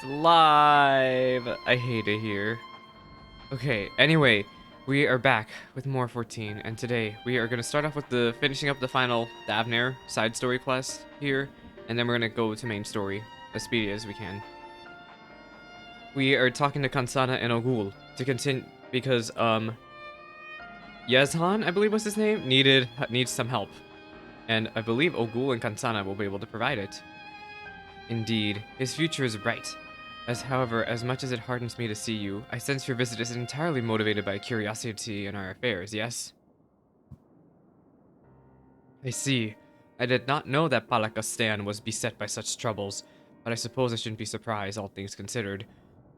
live. I hate it here. Okay, anyway, we are back with more 14, and today we are going to start off with the finishing up the final Davner side story quest here, and then we're going to go to main story as speedy as we can. We are talking to Kansana and Ogul to continue because Yezhan, I believe was his name, needs some help, and I believe Ogul and Kansana will be able to provide it. Indeed, his future is bright. However, as much as it hardens me to see you, I sense your visit is entirely motivated by curiosity in our affairs, yes? I see. I did not know that Palakastan was beset by such troubles, but I suppose I shouldn't be surprised, all things considered.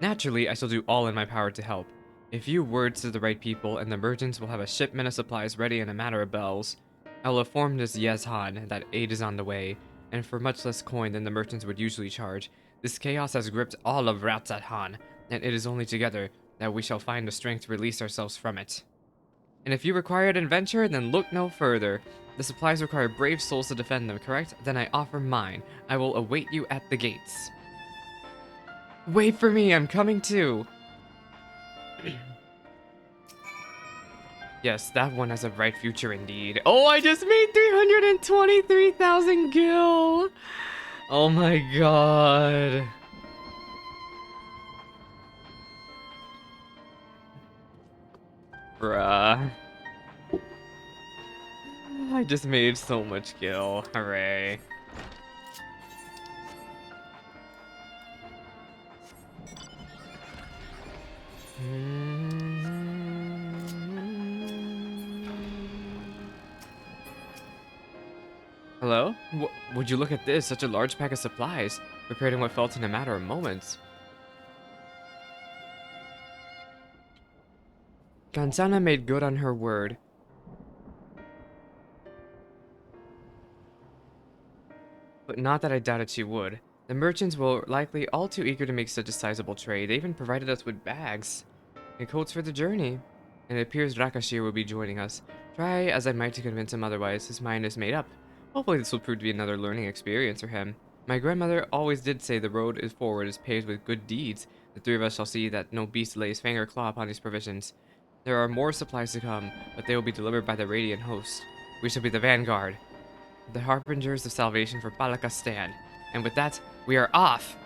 Naturally, I shall do all in my power to help. A few words to the right people, and the merchants will have a shipment of supplies ready in a matter of bells. I will inform this Yezhan that aid is on the way, and for much less coin than the merchants would usually charge. This chaos has gripped all of Ratzathan, and it is only together that we shall find the strength to release ourselves from it. And if you require an adventure, then look no further. The supplies require brave souls to defend them, correct? Then I offer mine. I will await you at the gates. Wait for me, I'm coming too. Yes, that one has a bright future indeed. Oh, I just made 323,000 gil. Oh my god. Bruh. I just made so much gil. Hooray. Hello? Would you look at this? Such a large pack of supplies, prepared in what felt in a matter of moments. Kansana made good on her word. But not that I doubted she would. The merchants were likely all too eager to make such a sizable trade. They even provided us with bags and coats for the journey. And it appears Rakashir will be joining us. Try as I might to convince him otherwise, his mind is made up. Hopefully this will prove to be another learning experience for him. My grandmother always did say the road is forward is paved with good deeds. The three of us shall see that no beast lays fang or claw upon these provisions. There are more supplies to come, but they will be delivered by the Radiant Host. We shall be the vanguard, the harbingers of salvation for Palakastan. And with that, we are off!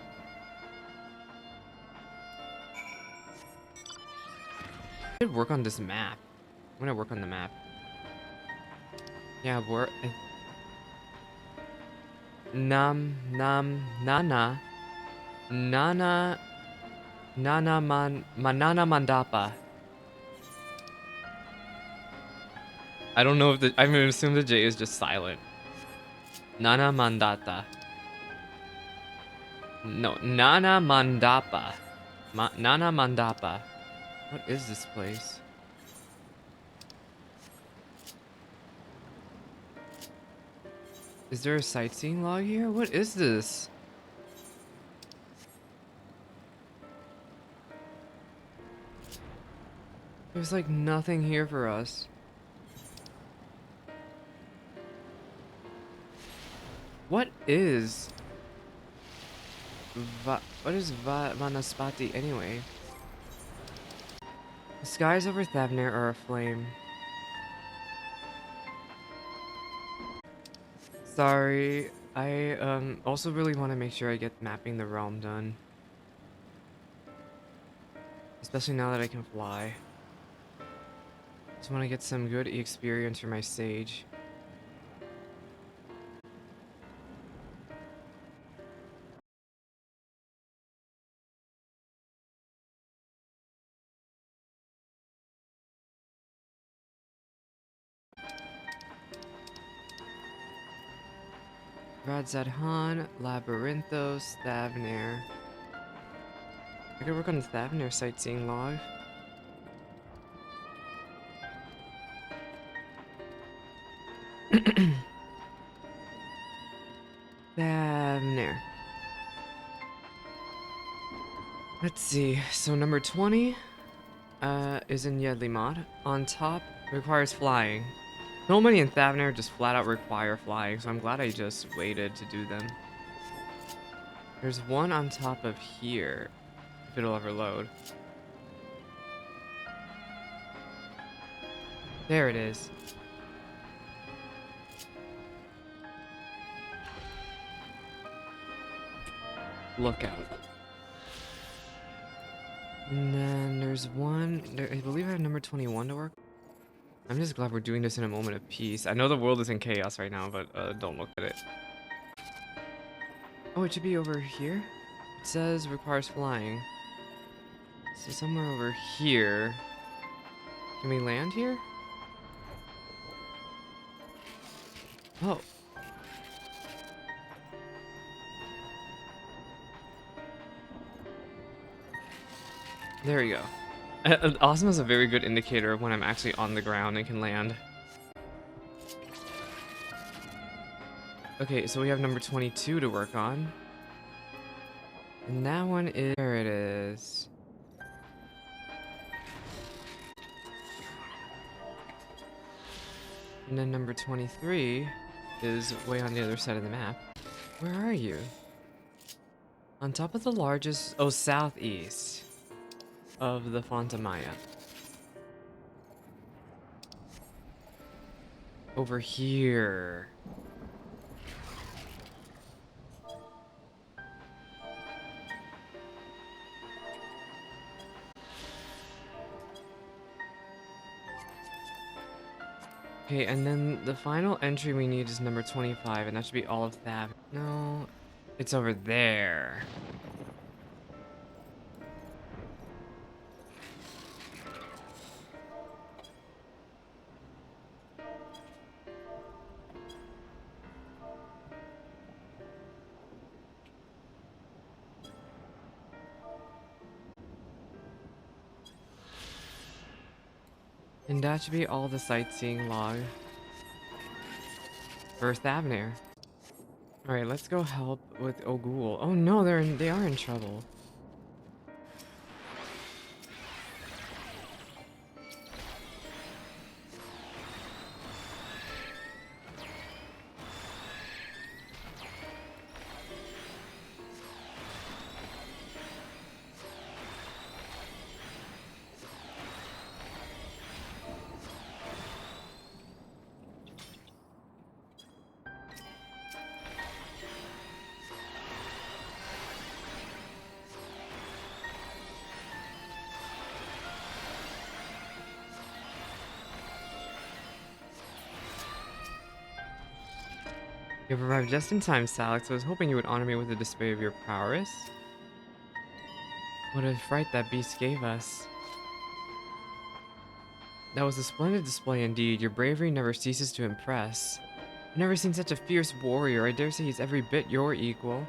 I should work on this map. I'm gonna work on the map. Yeah, we're... Nana... Manana Mandapa. I don't know if the... I'm gonna assume the J is just silent. Nana Mandata. No, Nana Mandapa. Nana Mandapa. What is this place? Is there a sightseeing log here? What is this? There's like nothing here for us. What is Vanaspati anyway? The skies over Thavner are aflame. Sorry, I also really want to make sure I get mapping the realm done. Especially now that I can fly. Just want to get some good experience for my sage. Radzadhan, Labyrinthos, Thavner. I could work on the Thavner sightseeing log. Thavner. Let's see. So number 20 is in Yedlimod. On top requires flying. So many in Thavner just flat out require flying, so I'm glad I just waited to do them. There's one on top of here, if it'll ever load. There it is. Lookout. And then there's one, I believe I have number 21 to work. I'm just glad we're doing this in a moment of peace. I know the world is in chaos right now, but don't look at it. Oh, it should be over here. It says requires flying. So somewhere over here. Can we land here? Oh. There we go. Awesome is a very good indicator of when I'm actually on the ground and can land. Okay, so we have number 22 to work on. And that one is... There it is. And then number 23 is way on the other side of the map. Where are you? On top of the largest... Oh, southeast of the Fonta Maya. Over here. Okay, and then the final entry we need is number 25, and that should be all of that. No, it's over there. And that should be all the sightseeing log for Thavnair. Alright, let's go help with Ogul. Oh no, they are in trouble. You've arrived just in time, Salix. I was hoping you would honor me with a display of your prowess. What a fright that beast gave us. That was a splendid display indeed. Your bravery never ceases to impress. I've never seen such a fierce warrior. I dare say he's every bit your equal.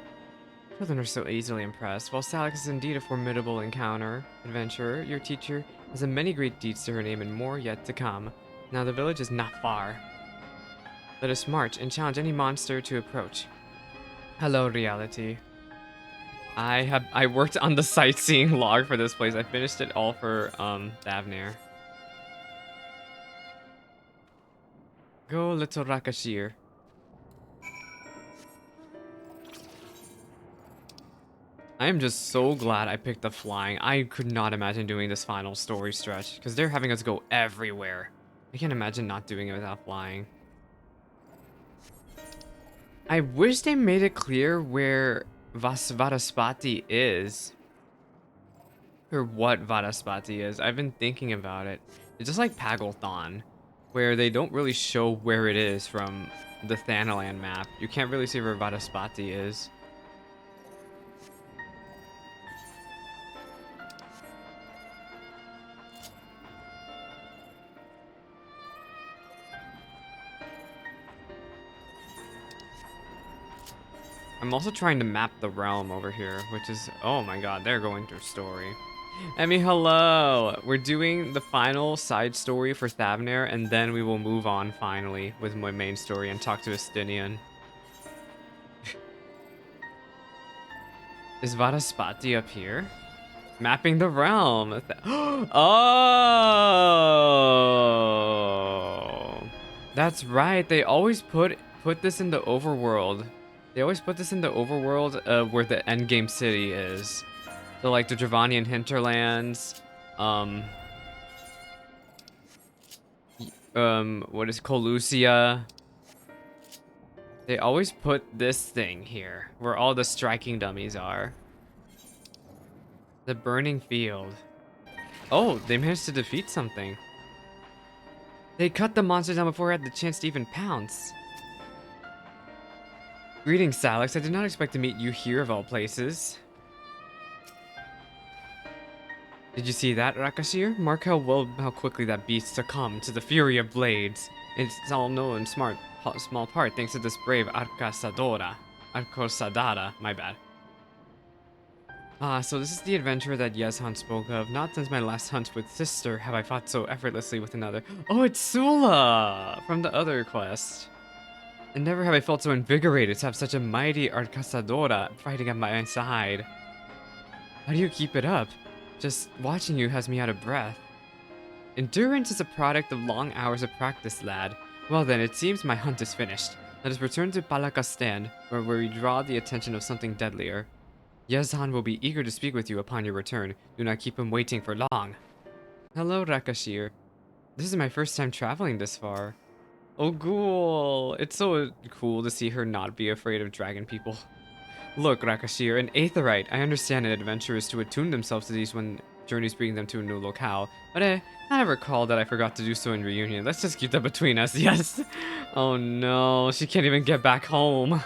Children are so easily impressed. While Salix is indeed a formidable adventurer, your teacher has a many great deeds to her name and more yet to come. Now the village is not far. Let us march and challenge any monster to approach. Hello, reality. I worked on the sightseeing log for this place. I finished it all for Thavnair. Go, little Rakashir. I am just so glad I picked the flying. I could not imagine doing this final story stretch because they're having us go everywhere. I can't imagine not doing it without flying. I wish they made it clear where Vadaspati is. Or what Vadaspati is. I've been thinking about it. It's just like Pagalthon, where they don't really show where it is from the Thanalan map. You can't really see where Vadaspati is. I'm also trying to map the realm over here, which is, oh my god, they're going through story. Emmy, hello! We're doing the final side story for Thavnair, and then we will move on finally with my main story and talk to Estinian. Is Vadaspati up here? Mapping the realm. Oh! That's right, they always put this in the overworld. They always put this in the overworld where the endgame city is. So like the Dravanian hinterlands, um, what is Colusia? They always put this thing here, where all the striking dummies are. The burning field. Oh, they managed to defeat something. They cut the monster down before I had the chance to even pounce. Greetings, Salix. I did not expect to meet you here of all places. Did you see that, Rakashir? Mark how quickly that beast succumbed to the fury of blades. It's all no and small part thanks to this brave Arcosadara, my bad. Ah, so this is the adventure that Yezhan spoke of. Not since my last hunt with Sister have I fought so effortlessly with another. Oh, it's Sula from the other quest. And never have I felt so invigorated to have such a mighty Arcasadora fighting at my side. How do you keep it up? Just watching you has me out of breath. Endurance is a product of long hours of practice, lad. Well then, it seems my hunt is finished. Let us return to Palakastan, where we draw the attention of something deadlier. Yezhan will be eager to speak with you upon your return. Do not keep him waiting for long. Hello, Rakashir. This is my first time traveling this far. Oh, cool. It's so cool to see her not be afraid of dragon people. Look, Rakashir, an Aetherite. I understand an adventurer is to attune themselves to these when journeys bring them to a new locale, but I recall that I forgot to do so in reunion. Let's just keep that between us, yes? Oh no, she can't even get back home.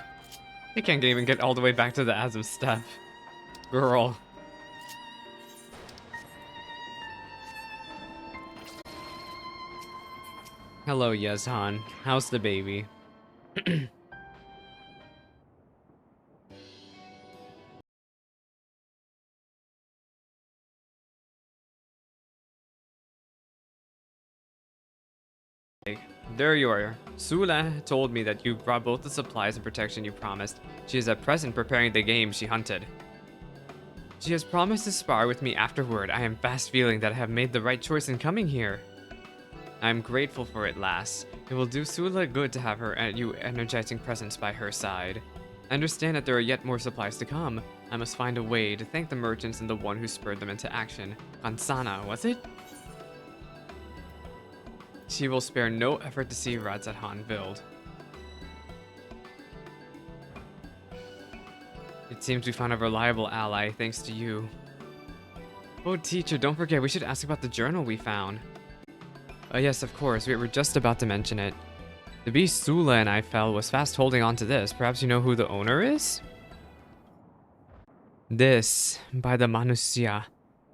She can't even get all the way back to the Azim Steppe. Girl. Hello, Yezhan. How's the baby? There you are. Sula told me that you brought both the supplies and protection you promised. She is at present preparing the game she hunted. She has promised to spar with me afterward. I am fast feeling that I have made the right choice in coming here. I am grateful for it, lass. It will do Sula good to have her and you energizing presence by her side. I understand that there are yet more supplies to come. I must find a way to thank the merchants and the one who spurred them into action. Kansana, was it? She will spare no effort to see Radzathan build. It seems we found a reliable ally thanks to you. Oh, teacher, don't forget, we should ask about the journal we found. Yes, of course, we were just about to mention it. The beast Sula and I fell was fast holding on to this. Perhaps you know who the owner is? This, by the Manusya.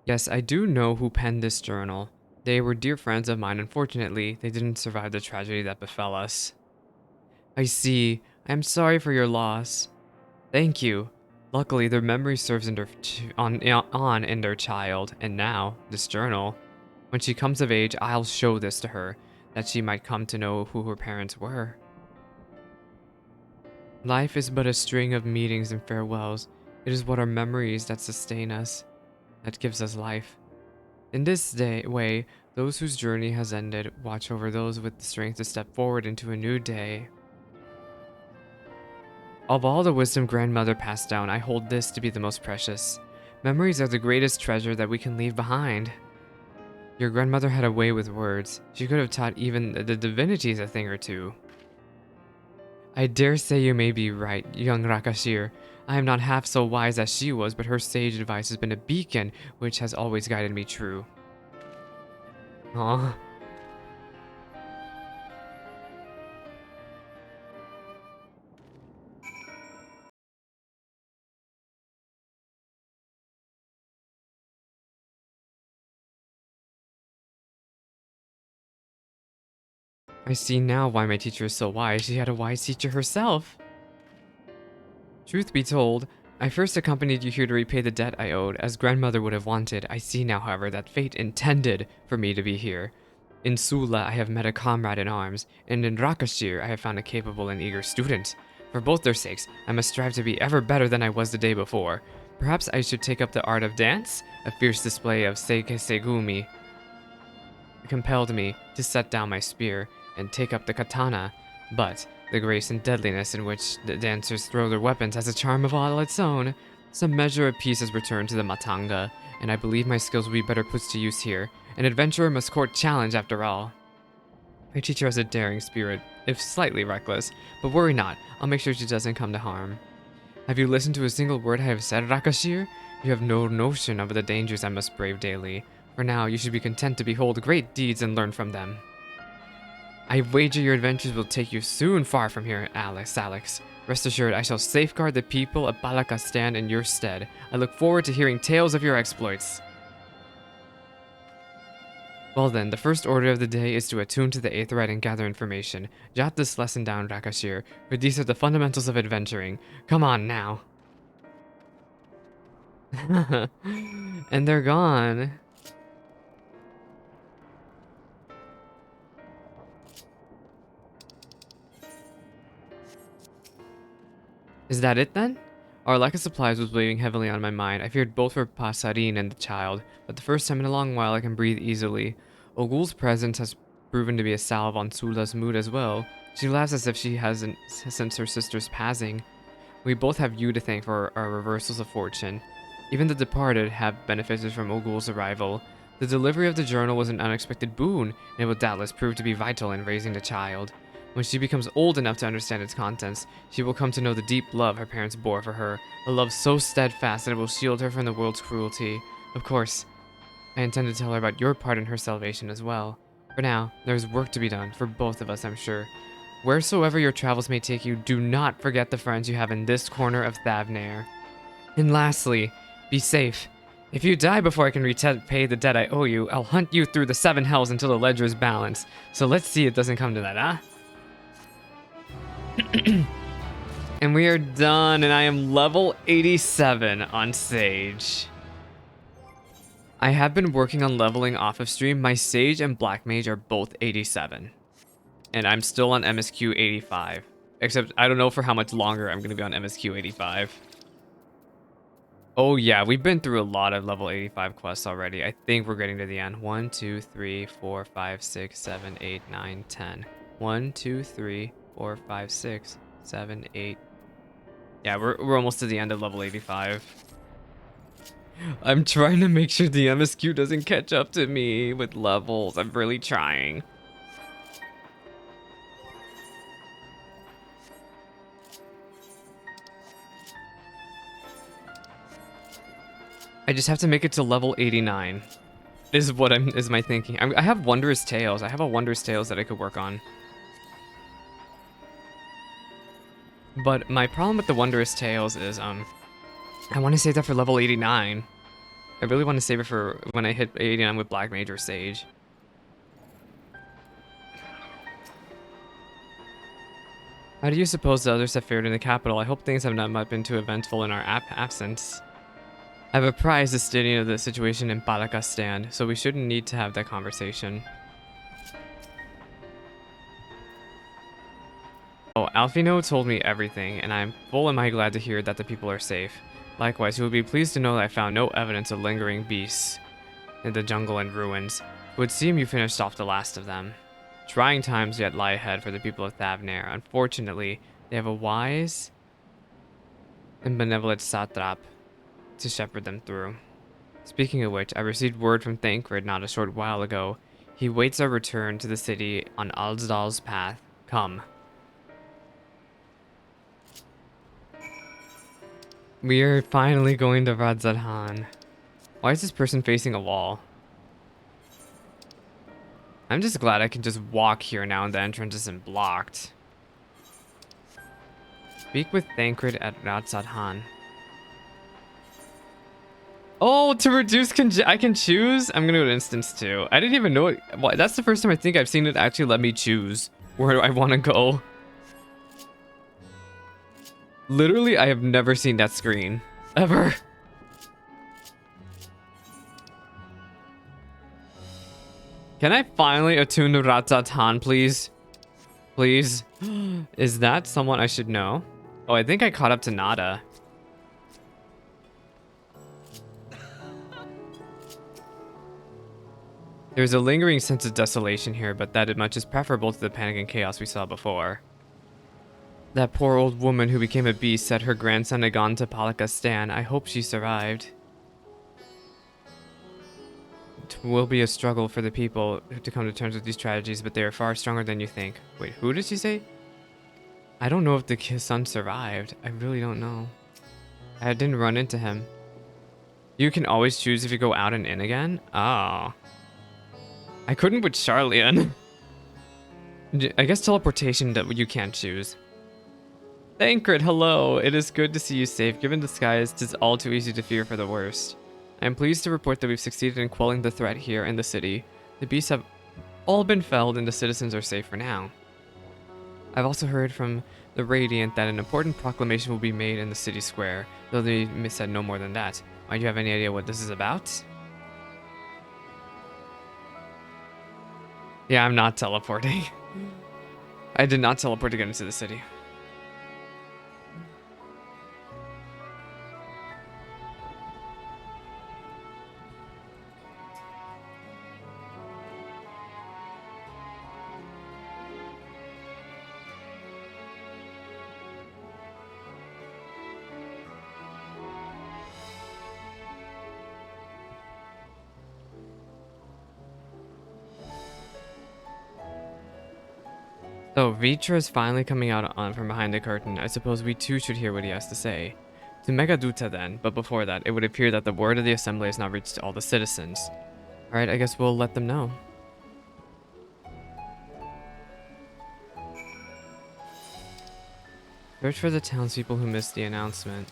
Yes, I do know who penned this journal. They were dear friends of mine. Unfortunately, they didn't survive the tragedy that befell us. I see. I am sorry for your loss. Thank you. Luckily, their memory serves in in their child, and now, this journal. When she comes of age, I'll show this to her, that she might come to know who her parents were. Life is but a string of meetings and farewells. It is what our memories that sustain us, that gives us life. In this way, those whose journey has ended watch over those with the strength to step forward into a new day. Of all the wisdom grandmother passed down, I hold this to be the most precious. Memories are the greatest treasure that we can leave behind. Your grandmother had a way with words. She could have taught even the divinities a thing or two. I dare say you may be right, young Rakashir. I am not half so wise as she was, but her sage advice has been a beacon which has always guided me true. Aw. I see now why my teacher is so wise. She had a wise teacher herself. Truth be told, I first accompanied you here to repay the debt I owed, as grandmother would have wanted. I see now, however, that fate intended for me to be here. In Sula, I have met a comrade in arms, and in Rakashir, I have found a capable and eager student. For both their sakes, I must strive to be ever better than I was the day before. Perhaps I should take up the art of dance? A fierce display of Seike Segumi compelled me to set down my spear and take up the katana, but The grace and deadliness in which the dancers throw their weapons has a charm of all its own. Some measure of peace has returned to the Matanga, and I believe my skills will be better put to use here. An adventurer must court challenge after all. My teacher has a daring spirit, if slightly reckless, but worry not, I'll make sure she doesn't come to harm. Have you listened to a single word I have said, Rakashir? You have no notion of the dangers I must brave daily. For now, you should be content to behold great deeds and learn from them. I wager your adventures will take you soon far from here, Alex. Rest assured, I shall safeguard the people of Balakastan in your stead. I look forward to hearing tales of your exploits. Well then, the first order of the day is to attune to the Aetherite and gather information. Jot this lesson down, Rakashir, for these are the fundamentals of adventuring. Come on now. And they're gone. Is that it then? Our lack of supplies was weighing heavily on my mind. I feared both for Pasarine and the child, but the first time in a long while I can breathe easily. Ogul's presence has proven to be a salve on Sula's mood as well. She laughs as if she hasn't since her sister's passing. We both have you to thank for our reversals of fortune. Even the departed have benefited from Ogul's arrival. The delivery of the journal was an unexpected boon, and it will doubtless prove to be vital in raising the child. When she becomes old enough to understand its contents, she will come to know the deep love her parents bore for her, a love so steadfast that it will shield her from the world's cruelty. Of course, I intend to tell her about your part in her salvation as well. For now, there is work to be done, for both of us, I'm sure. Wheresoever your travels may take you, do not forget the friends you have in this corner of Thavnair. And lastly, be safe. If you die before I can repay the debt I owe you, I'll hunt you through the 7 hells until the ledger is balanced. So let's see it doesn't come to that, huh? And we are done, and I am level 87 on Sage. I have been working on leveling off of stream. My Sage and Black Mage are both 87. And I'm still on MSQ 85. Except I don't know for how much longer I'm going to be on MSQ 85. Oh yeah, we've been through a lot of level 85 quests already. I think we're getting to the end. 1, 2, 3, 4, 5, 6, 7, 8, 9, 10. 1, 2, 3, 4, 5, 6, 7, 8. Yeah, we're almost to the end of level 85. I'm trying to make sure the MSQ doesn't catch up to me with levels. I'm really trying. I just have to make it to level 89. Is my thinking. I have Wondrous Tales. I have a Wondrous Tales that I could work on. But my problem with the Wondrous Tales is I want to save that for level 89. I really want to save it for when I hit 89 with Black Mage or Sage. How do you suppose the others have fared in the capital? I hope things have not been too eventful in our absence. I have apprised the study of the situation in Balakastan, so we shouldn't need to have that conversation. Oh, Alfino told me everything, and I'm full am I glad to hear that the people are safe. Likewise, you will be pleased to know that I found no evidence of lingering beasts in the jungle and ruins. It would seem you finished off the last of them. Trying times yet lie ahead for the people of Thavnair. Unfortunately, they have a wise and benevolent satrap to shepherd them through. Speaking of which, I received word from Thancred not a short while ago. He waits our return to the city on Alzdal's path. Come. We are finally going to Radzadhan. Why is this person facing a wall? I'm just glad I can just walk here now and the entrance isn't blocked. Speak with Thancred at Radzadhan. Oh, to reduce I can choose? I'm gonna go to instance 2. I didn't even know it. Well, that's the first time I think I've seen it actually let me choose where I want to go. Literally, I have never seen that screen. Ever. Can I finally attune to Radzadhan, please? Please? Is that someone I should know? Oh, I think I caught up to Nada. There's a lingering sense of desolation here, but that much is preferable to the panic and chaos we saw before. That poor old woman who became a beast said her grandson had gone to Palakistan. I hope she survived. It will be a struggle for the people to come to terms with these tragedies, but they are far stronger than you think. Wait, who did she say? I don't know if the son survived. I really don't know. I didn't run into him. You can always choose if you go out and in again? Oh. I couldn't with Charlian. I guess teleportation that you can't choose. Thancred, hello. It is good to see you safe. Given the skies, 'tis all too easy to fear for the worst. I am pleased to report that we've succeeded in quelling the threat here in the city. The beasts have all been felled and the citizens are safe for now. I've also heard from the Radiant that an important proclamation will be made in the city square, though they said no more than that. Might you have any idea what this is about? Yeah, I'm not teleporting. I did not teleport to get into the city. So, Vitra is finally coming out on from behind the curtain. I suppose we too should hear what he has to say. To Megaduta then, but before that, it would appear that the word of the assembly has not reached all the citizens. Alright, I guess we'll let them know. Search for the townspeople who missed the announcement.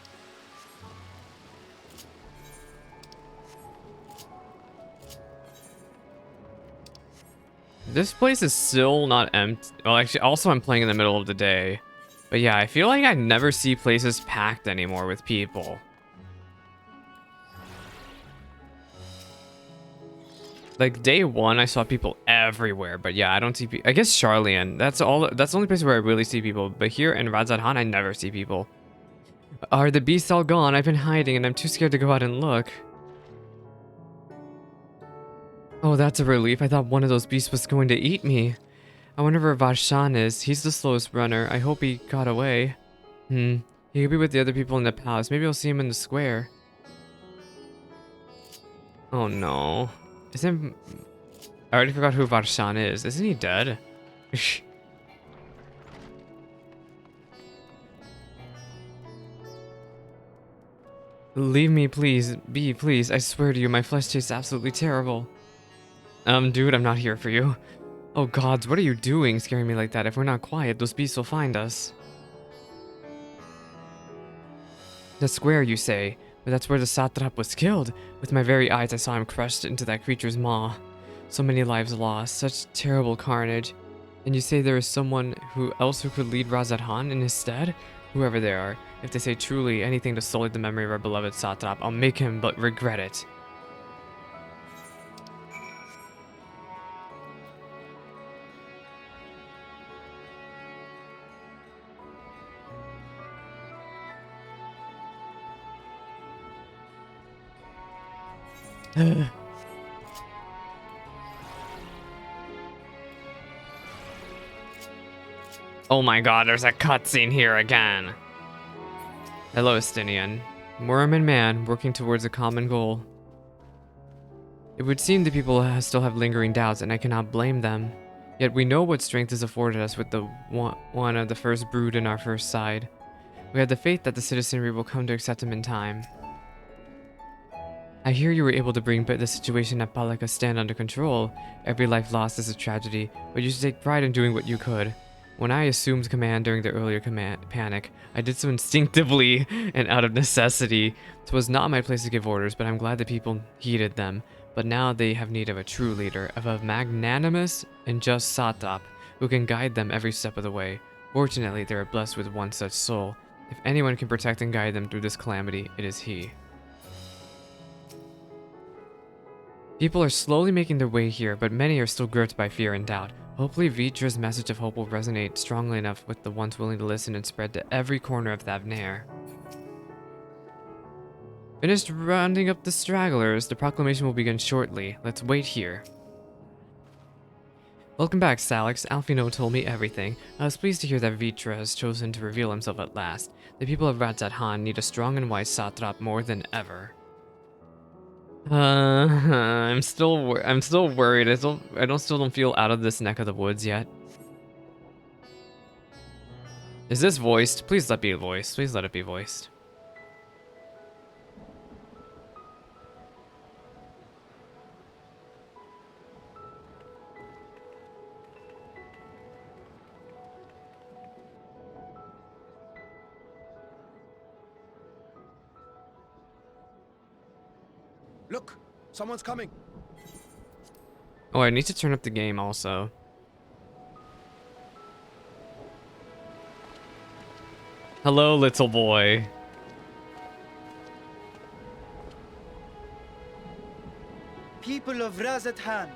This place is still not empty. Well, actually, also I'm playing in the middle of the day. But yeah, I feel like I never see places packed anymore with people. Like day one, I saw people everywhere, but yeah, I don't see people. I guess Charlian. That's the only place where I really see people. But here in Radzadhan, I never see people. Are the beasts all gone? I've been hiding, and I'm too scared to go out and look. Oh, that's a relief. I thought one of those beasts was going to eat me. I wonder where Varshan is. He's the slowest runner. I hope he got away. He could be with the other people in the palace. Maybe I'll see him in the square. Oh no. Isn't... I already forgot who Varshan is. Isn't he dead? Leave me, please. Be, please. I swear to you, my flesh tastes absolutely terrible. Dude, I'm not here for you. Oh gods, what are you doing scaring me like that? If we're not quiet, those beasts will find us. The square, you say? But that's where the satrap was killed. With my very eyes, I saw him crushed into that creature's maw. So many lives lost, such terrible carnage. And you say there is someone else who could lead Razadhan in his stead? Whoever they are, if they say truly anything to sully the memory of our beloved satrap, I'll make him but regret it. Oh my god, there's a cutscene here again. Hello, Estinian. Worm and man working towards a common goal. It would seem the people still have lingering doubts, and I cannot blame them. Yet we know what strength is afforded us with the one of the first brood in our first side. We have the faith that the citizenry will come to accept him in time. I hear you were able to bring the situation at Palakistan under control. Every life lost is a tragedy, but you should take pride in doing what you could. When I assumed command during the earlier panic, I did so instinctively and out of necessity. It was not my place to give orders, but I'm glad the people heeded them. But now they have need of a true leader, of a magnanimous and just satrap, who can guide them every step of the way. Fortunately, they are blessed with one such soul. If anyone can protect and guide them through this calamity, it is he. People are slowly making their way here, but many are still gripped by fear and doubt. Hopefully Vitra's message of hope will resonate strongly enough with the ones willing to listen and spread to every corner of Thavnair. Finished rounding up the stragglers. The proclamation will begin shortly. Let's wait here. Welcome back, Salix. Alfino told me everything. I was pleased to hear that Vitra has chosen to reveal himself at last. The people of Radzat Han need a strong and wise satrap more than ever. I'm still worried. I still don't feel out of this neck of the woods yet. Is this voiced? Please let it be voiced. Please let it be voiced. Look, someone's coming. Oh, I need to turn up the game also. Hello, little boy. People of Radzat Han,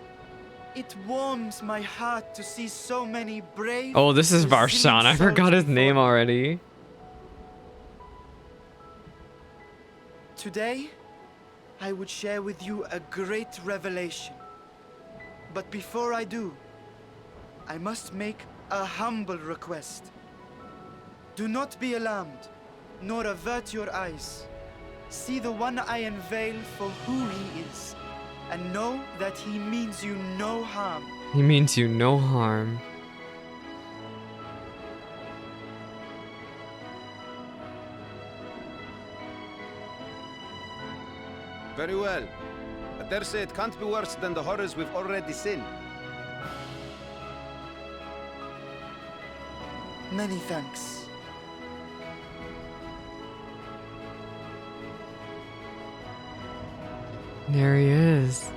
it warms my heart to see so many brave. Oh, this is resilient Varshan. I souls forgot his before name me. already. Today, I would share with you a great revelation. But before I do, I must make a humble request. Do not be alarmed, nor avert your eyes. See the one I unveil for who he is, and know that he means you no harm. He means you no harm. Very well. I dare say it can't be worse than the horrors we've already seen. Many thanks. There he is.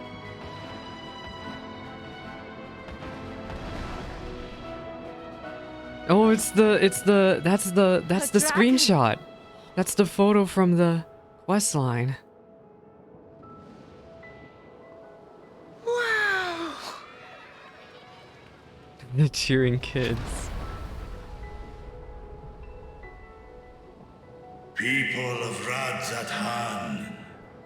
Oh, that's the dragon. screenshot. That's the photo from the quest line. Wow! The cheering kids. People of Radzat Han,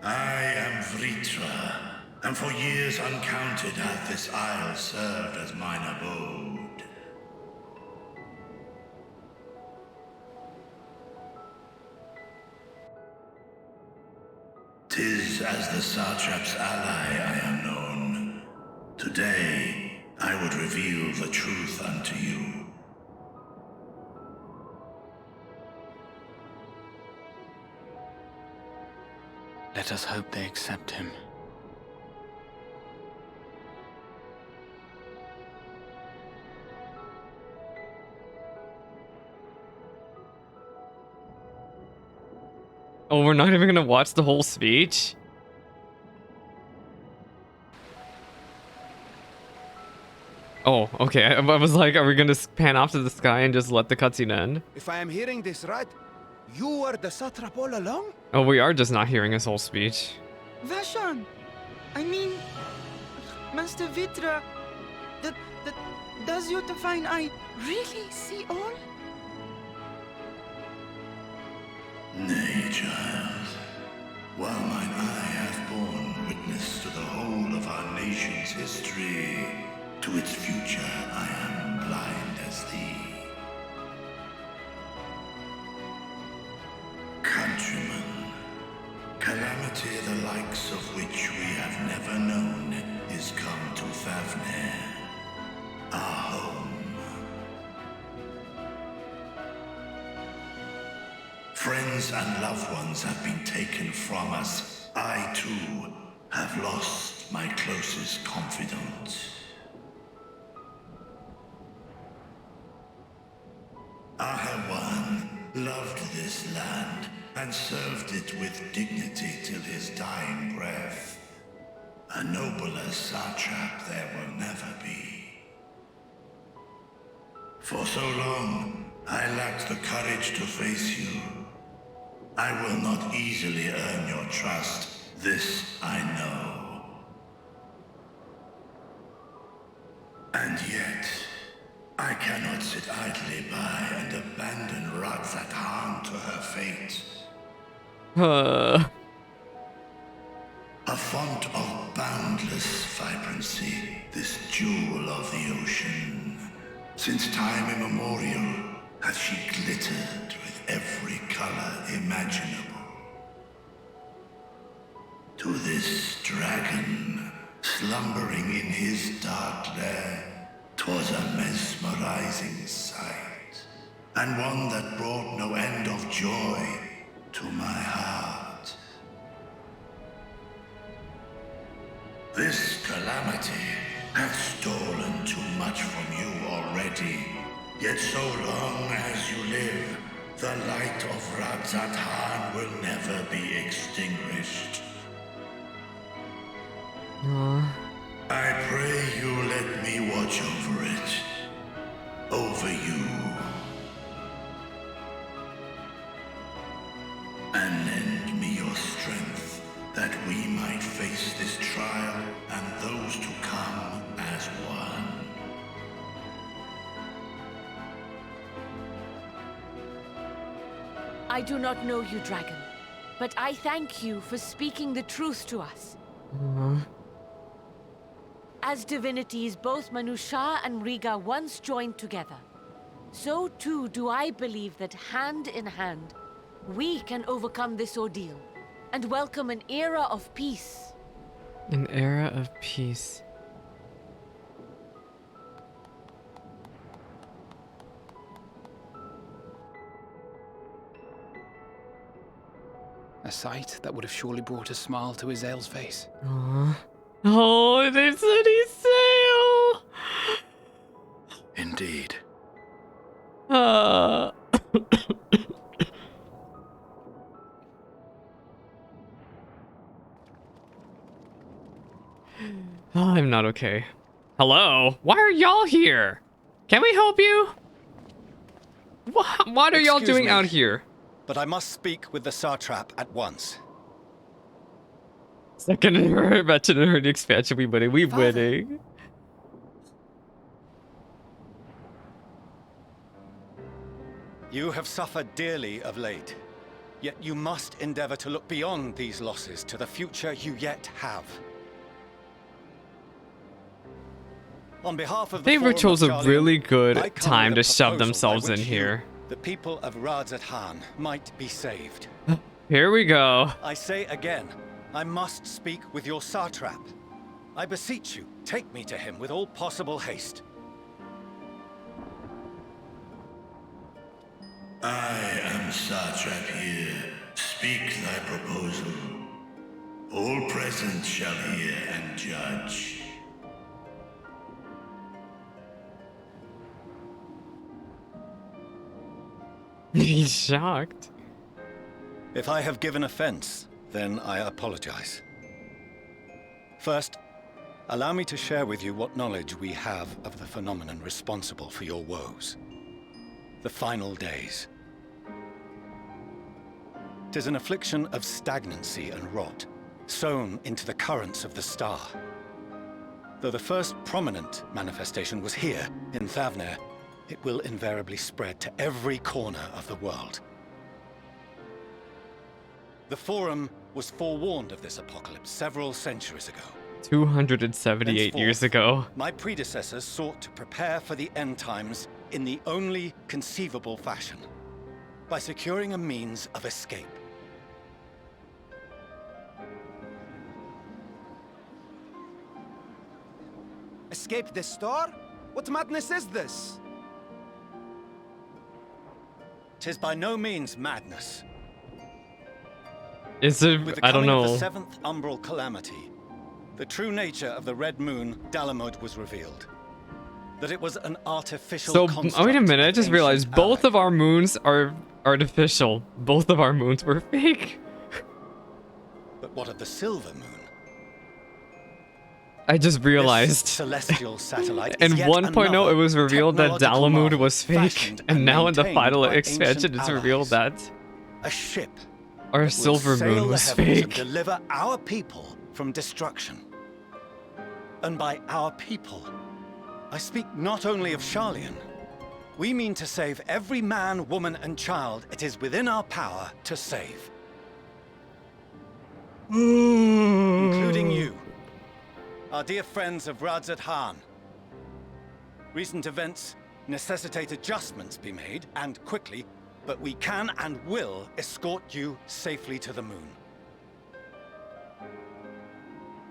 I am Vritra, and for years uncounted hath this isle served as mine abode. 'Tis as the Satrap's ally I am known. Today, I would reveal the truth unto you. Let us hope they accept him. Oh, we're not even gonna watch the whole speech? Oh, okay. I was like, are we gonna pan off to the sky and just let the cutscene end? If I am hearing this right, you were the satrap all along? Oh, we are just not hearing his whole speech. Vashan! I mean, Master Vitra, does your divine eye really see all? Nay, child. While mine eye hath borne witness to the whole of our nation's history, to its future I am blind as thee. Countrymen, calamity the likes of which we have never known is come to Favnir, our home. Friends and loved ones have been taken from us. I, too, have lost my closest confidant. Ahawan loved this land and served it with dignity till his dying breath. A nobler satrap there will never be. For so long, I lacked the courage to face you. I will not easily earn your trust, this I know. And yet, I cannot sit idly by and abandon Radzat Han to her fate. Uh, A fond font of boundless vibrancy, this jewel of the ocean. Since time immemorial, hath she glittered with every color imaginable. To this dragon, slumbering in his dark lair, 'twas a mesmerizing sight, and one that brought no end of joy to my heart. This calamity hath stolen too much from you already, yet so long as you live, the light of Radzatan will never be extinguished. I pray you let me watch over it. Over you. And lend me your strength, that we might face this trial and those to come as one. I do not know you, dragon, but I thank you for speaking the truth to us. As divinities, both Manusha and Riga once joined together, so too do I believe that hand in hand, we can overcome this ordeal and welcome an era of peace. An era of peace. A sight that would have surely brought a smile to Azael's face. Aww. Oh, they said he sail. Indeed. Oh, I'm not okay. Hello? Why are y'all here? Can we help you? What are y'all Excuse doing me, out here? But I must speak with the Satrap at once. Second mention in her expansion, we winning. We winning. You have suffered dearly of late, yet you must endeavor to look beyond these losses to the future you yet have. On behalf of the They Forum chose of a Charlian, really good I come time with to a shove proposal themselves by in which here. you, the people of Radzatan, might be saved. Here we go. I say again, I must speak with your Satrap. I beseech you, take me to him with all possible haste. I am Satrap here. Speak thy proposal. All present shall hear and judge. He's shocked. If I have given offense, then I apologize. First, allow me to share with you what knowledge we have of the phenomenon responsible for your woes. The final days. 'Tis an affliction of stagnancy and rot, sown into the currents of the star. Though the first prominent manifestation was here, in Thavner, it will invariably spread to every corner of the world. The Forum was forewarned of this apocalypse several centuries ago. 278 years Henceforth, ago. my predecessors sought to prepare for the end times in the only conceivable fashion, by securing a means of escape. Escape the star? What madness is this? 'Tis by no means madness. Is it? With the I don't coming of know. the seventh umbral calamity, the true nature of the Red Moon, Dalamud, was revealed. That it was an artificial So, construct wait a minute, I of just ancient realized both alloy. of our moons are artificial. Both of our moons were fake. But what of the Silver Moon? I just This realized. celestial satellite is In yet 1.0, another it was revealed that technological Dalamud marvel was fake, fashioned and now in the maintained final by expansion, ancient it's revealed allies. that A ship our that will Silver sail Moon the was heavens and fake. deliver our people from destruction. And by our people, I speak not only of Charlian. We mean to save every man, woman, and child it is within our power to save. Including you, our dear friends of Radzat Han. Recent events necessitate adjustments be made, and quickly, but we can and will escort you safely to the moon.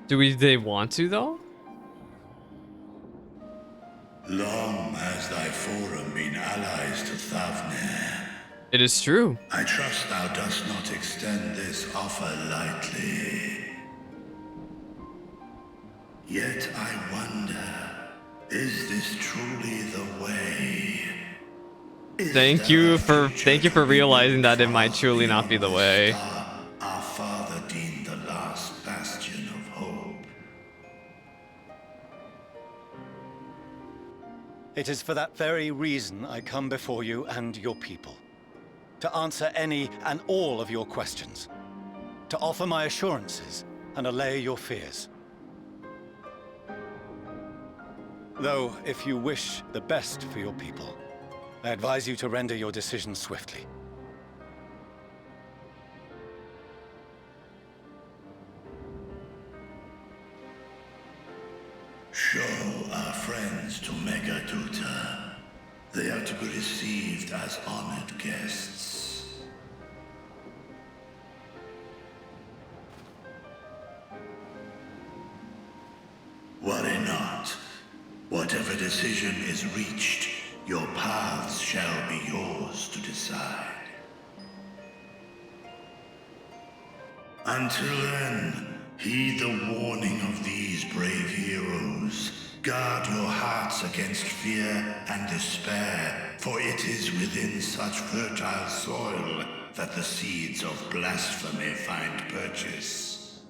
They want to, though? Long has thy forum been allies to Thavnir. It is true. I trust thou dost not extend this offer lightly. Yet I wonder, is this truly the way? Thank you for realizing that it might truly not be the way. Our father deemed the last bastion of hope. It is for that very reason I come before you and your people. To answer any and all of your questions. To offer my assurances and allay your fears. Though, if you wish the best for your people, I advise you to render your decision swiftly. Show our friends to Megaduta. They are to be received as honored guests. Worry not. Whatever decision is reached, your paths shall be yours to decide. Until then, heed the warning of these brave heroes. Guard your hearts against fear and despair, for it is within such fertile soil that the seeds of blasphemy find purchase.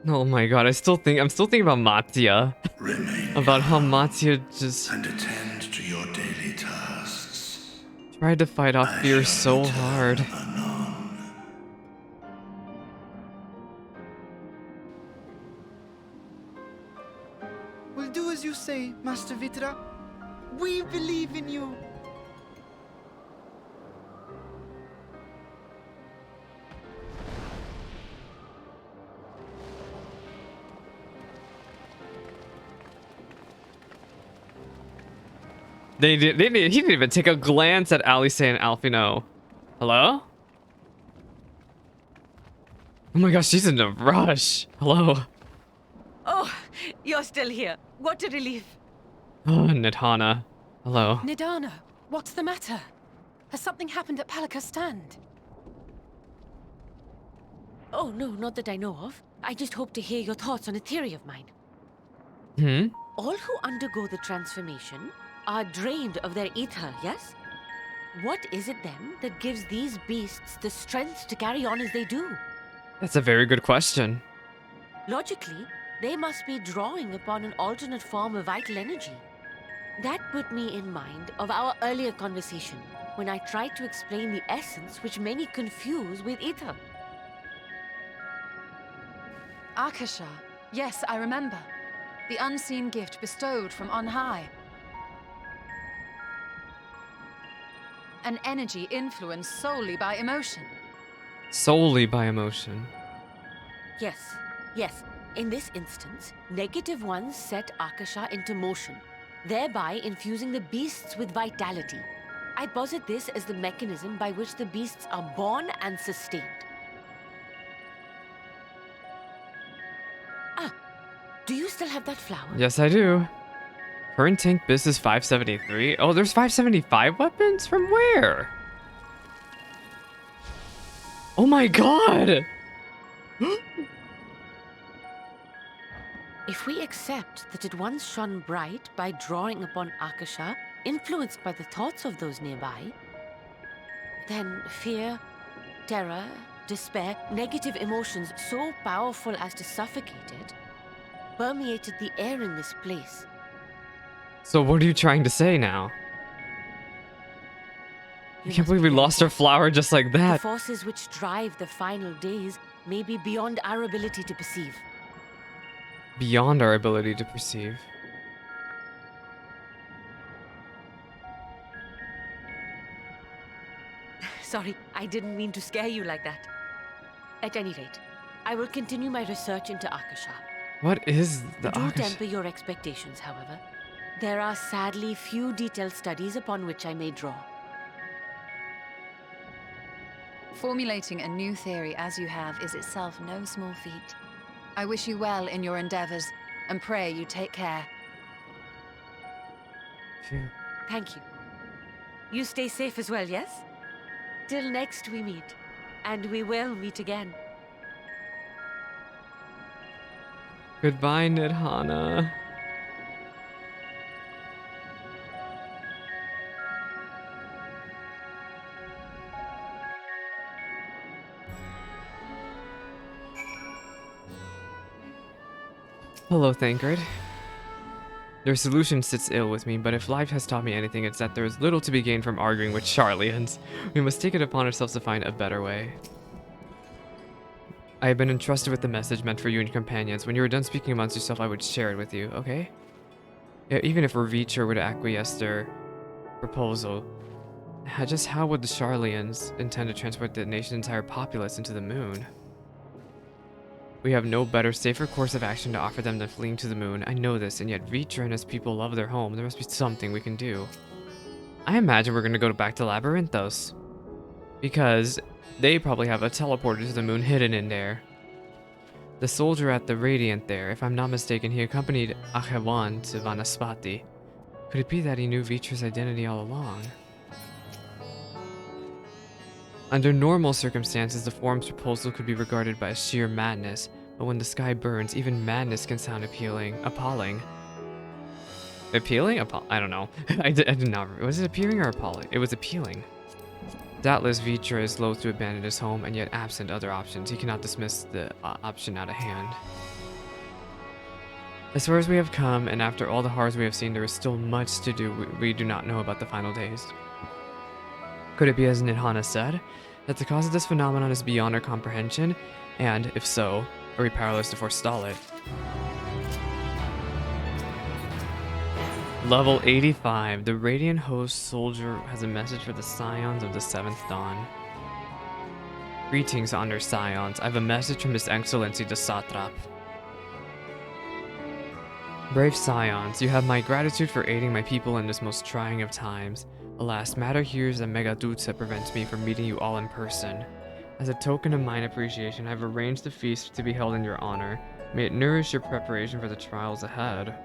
Oh my god, I'm still thinking about Mattia. Remain About how calm Mattia just and attend to your daily tasks. tried to fight off I fear shall so hard. return anon. We'll do as you say, Master Vitra. We believe in you. He didn't even take a glance at Alice and Alfino. Hello? Oh my gosh, she's in a rush. Hello. Oh, you're still here. What a relief. Oh, Nidhana. Hello. Nidana, what's the matter? Has something happened at Palaka's stand? Oh, no, not that I know of. I just hope to hear your thoughts on a theory of mine. Hmm? All who undergo the transformation are drained of their ether, yes? What is it then that gives these beasts the strength to carry on as they do? That's a very good question. Logically, they must be drawing upon an alternate form of vital energy. That put me in mind of our earlier conversation, when I tried to explain the essence which many confuse with ether. Akasha. Yes, I remember. The unseen gift bestowed from on high. An energy influenced solely by emotion. Solely by emotion. Yes, yes. In this instance, negative ones set Akasha into motion, thereby infusing the beasts with vitality. I posit this as the mechanism by which the beasts are born and sustained. Ah, do you still have that flower? Yes, I do. Current tank business 573. Oh, there's 575 weapons? From where? Oh my god! If we accept that it once shone bright by drawing upon Akasha, influenced by the thoughts of those nearby, then fear, terror, despair, negative emotions so powerful as to suffocate it, permeated the air in this place. So what are you trying to say now? I You can't must believe we be lost our flower just like The that. forces which drive the final days may be beyond our ability to perceive. Beyond our ability to perceive. Sorry, I didn't mean to scare you like that. At any rate, I will continue my research into Akasha. What is the Do Akasha? temper your expectations, however. There are sadly few detailed studies upon which I may draw. Formulating a new theory as you have is itself no small feat. I wish you well in your endeavors, and pray you take care. Phew. Thank you. You stay safe as well, yes? Till next we meet. And we will meet again. Goodbye, Nidhana. Hello, Thancred. Your solution sits ill with me, but if life has taught me anything, it's that there is little to be gained from arguing with Charlians. We must take it upon ourselves to find a better way. I have been entrusted with the message meant for you and your companions. When you are done speaking amongst yourself, I would share it with you, okay? Yeah, even if Reacher would acquiesce their proposal, just how would the Charlians intend to transport the nation's entire populace into the moon? We have no better, safer course of action to offer them than fleeing to the moon. I know this, and yet Reacher and his people love their home. There must be something we can do. I imagine we're going to go back to Labyrinthos, because they probably have a teleporter to the moon hidden in there. The soldier at the Radiant there, if I'm not mistaken, he accompanied Achewan to Vanaspati. Could it be that he knew Reacher's identity all along? Under normal circumstances, the forum's proposal could be regarded by sheer madness, but when the sky burns, even madness can sound appalling. Appealing? I don't know. I did not. Was it appealing or appalling? It was appealing. Doubtless Vitra is loath to abandon his home, and yet absent other options, he cannot dismiss the option out of hand. As far as we have come, and after all the horrors we have seen, there is still much to do we do not know about the final days. Could it be as Nidhana said, that the cause of this phenomenon is beyond our comprehension, and, if so, are we powerless to forestall it? Level 85. The Radiant Host Soldier has a message for the Scions of the 7th Dawn. Greetings, Honored Scions. I have a message from His Excellency the Satrap. Brave Scions, you have my gratitude for aiding my people in this most trying of times. Alas, matter here is a Megadutsa that prevents me from meeting you all in person. As a token of mine appreciation, I have arranged a feast to be held in your honor. May it nourish your preparation for the trials ahead.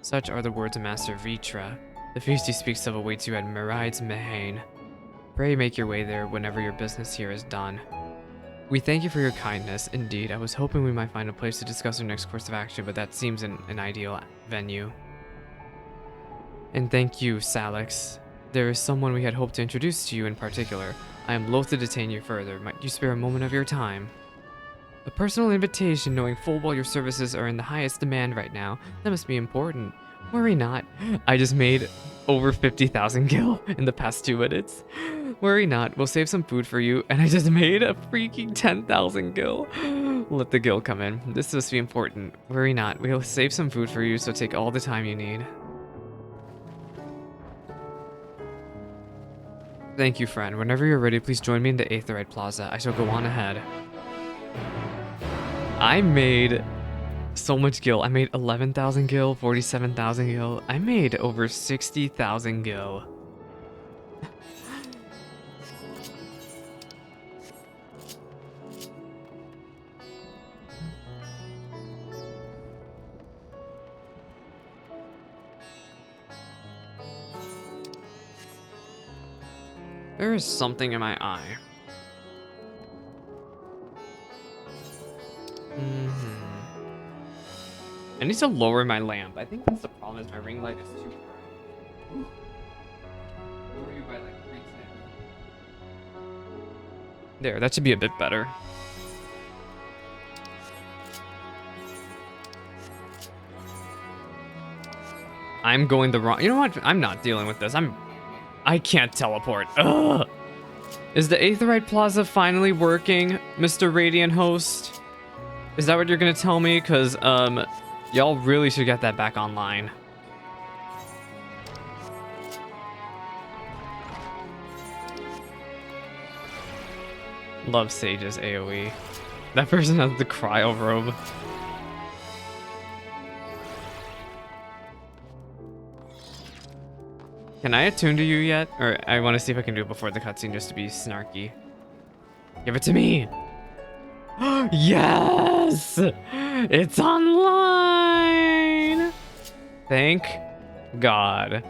Such are the words of Master Vitra. The feast he speaks of awaits you at Meride's Mehane. Pray make your way there whenever your business here is done. We thank you for your kindness. Indeed, I was hoping we might find a place to discuss our next course of action, but that seems an ideal venue. And thank you, Salix. There is someone we had hoped to introduce to you in particular. I am loath to detain you further. Might you spare a moment of your time? A personal invitation, knowing full well your services are in the highest demand right now. That must be important. Worry not. I just made over 50,000 gil in the past 2 minutes. Worry not. We'll save some food for you. And I just made a freaking 10,000 gil. Let the gil come in. This must be important. Worry not. We'll save some food for you, so take all the time you need. Thank you, friend. Whenever you're ready, please join me in the Aetherite Plaza. I shall go on ahead. I made so much gil. I made 11,000 gil, 47,000 gil. I made over 60,000 gil. There is something in my eye. I need to lower my lamp. I think that's the problem, is my ring light is too bright. Lower you by like 3 times. There, that should be a bit better. I'm going the wrong... You know what? I'm not dealing with this. I can't teleport. Ugh. Is the Aetherite Plaza finally working, Mr. Radiant Host? Is that what you're gonna tell me? Cause y'all really should get that back online. Love Sage's AoE. That person has the cryo robe. Can I attune to you yet? Or I want to see if I can do it before the cutscene just to be snarky. Give it to me! Yes! It's online! Thank God.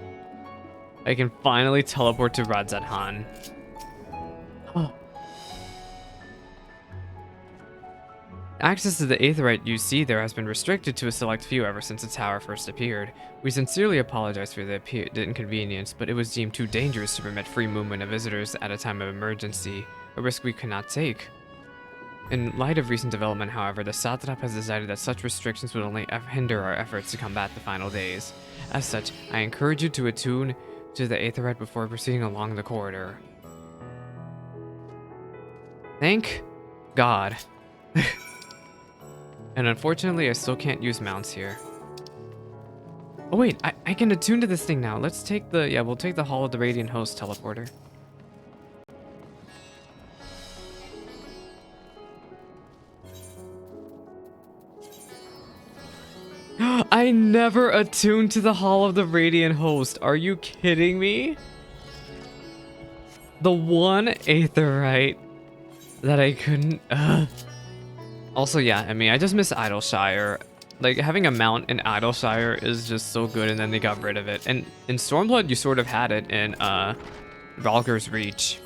I can finally teleport to Radzat-Han. Access to the Aetheryte you see there has been restricted to a select few ever since the tower first appeared. We sincerely apologize for the inconvenience, but it was deemed too dangerous to permit free movement of visitors at a time of emergency, a risk we could not take. In light of recent development, however, the Satrap has decided that such restrictions would only hinder our efforts to combat the final days. As such, I encourage you to attune to the Aetheryte before proceeding along the corridor. Thank God. And unfortunately, I still can't use mounts here. Oh wait, I can attune to this thing now. Let's take the, we'll take the Hall of the Radiant Host teleporter. I never attuned to the Hall of the Radiant Host. Are you kidding me? The one Aetheryte that I couldn't... Also, yeah, I mean, I just miss Idleshire. Like, having a mount in Idleshire is just so good, and then they got rid of it. And in Stormblood, you sort of had it in Valkyr's Reach.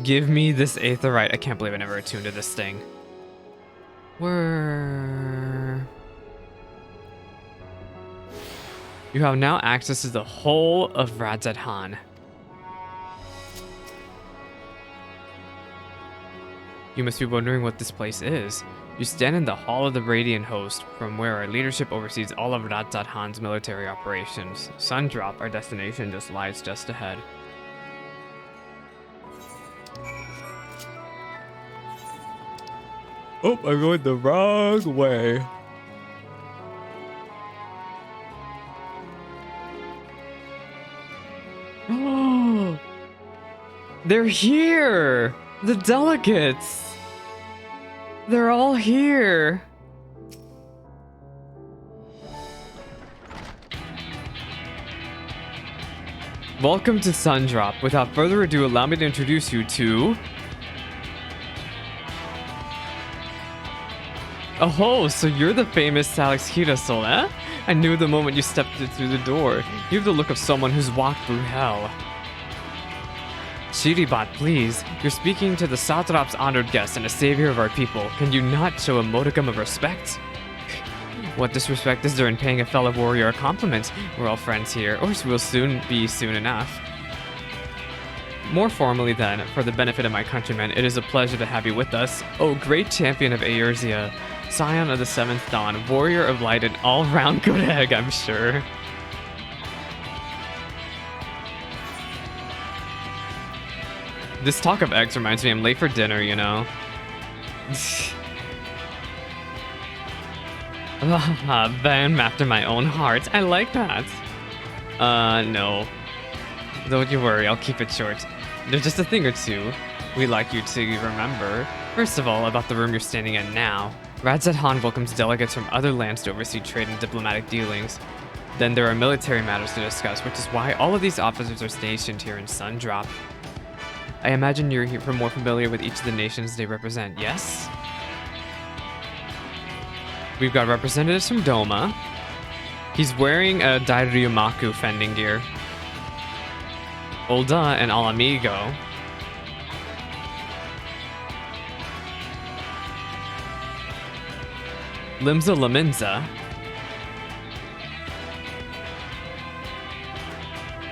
Give me this Aetheryte. I can't believe I never attuned to this thing. You have now access to the whole of Radzat-Han. You must be wondering what this place is. You stand in the Hall of the Radiant Host, from where our leadership oversees all of Radzat-Han's military operations. Sundrop, our destination, lies just ahead. Oh, I'm going the wrong way. Oh, they're here! The delegates! They're all here! Welcome to Sundrop. Without further ado, allow me to introduce you to... Oh, so you're the famous Salix Kirasol, eh? I knew the moment you stepped through the door. You have the look of someone who's walked through hell. Shiribot, please. You're speaking to the Satrap's honored guest and a savior of our people. Can you not show a modicum of respect? What disrespect is there in paying a fellow warrior a compliment? We're all friends here, or we'll soon be soon enough. More formally then, for the benefit of my countrymen, it is a pleasure to have you with us. Oh, great champion of Eorzea, scion of the Seventh Dawn, warrior of light, and all-round good egg, I'm sure. This talk of eggs reminds me I'm late for dinner, you know. Bam after my own heart. I like that. No. Don't you worry, I'll keep it short. There's just a thing or two we'd like you to remember. First of all, about the room you're standing in now. Radzat-Han welcomes delegates from other lands to oversee trade and diplomatic dealings. Then there are military matters to discuss, which is why all of these officers are stationed here in Sundrop. I imagine you're more familiar with each of the nations they represent, yes? We've got representatives from Doma. He's wearing a Dairyumaku fending gear. Ul'dah and Alamigo. Limsa Laminza.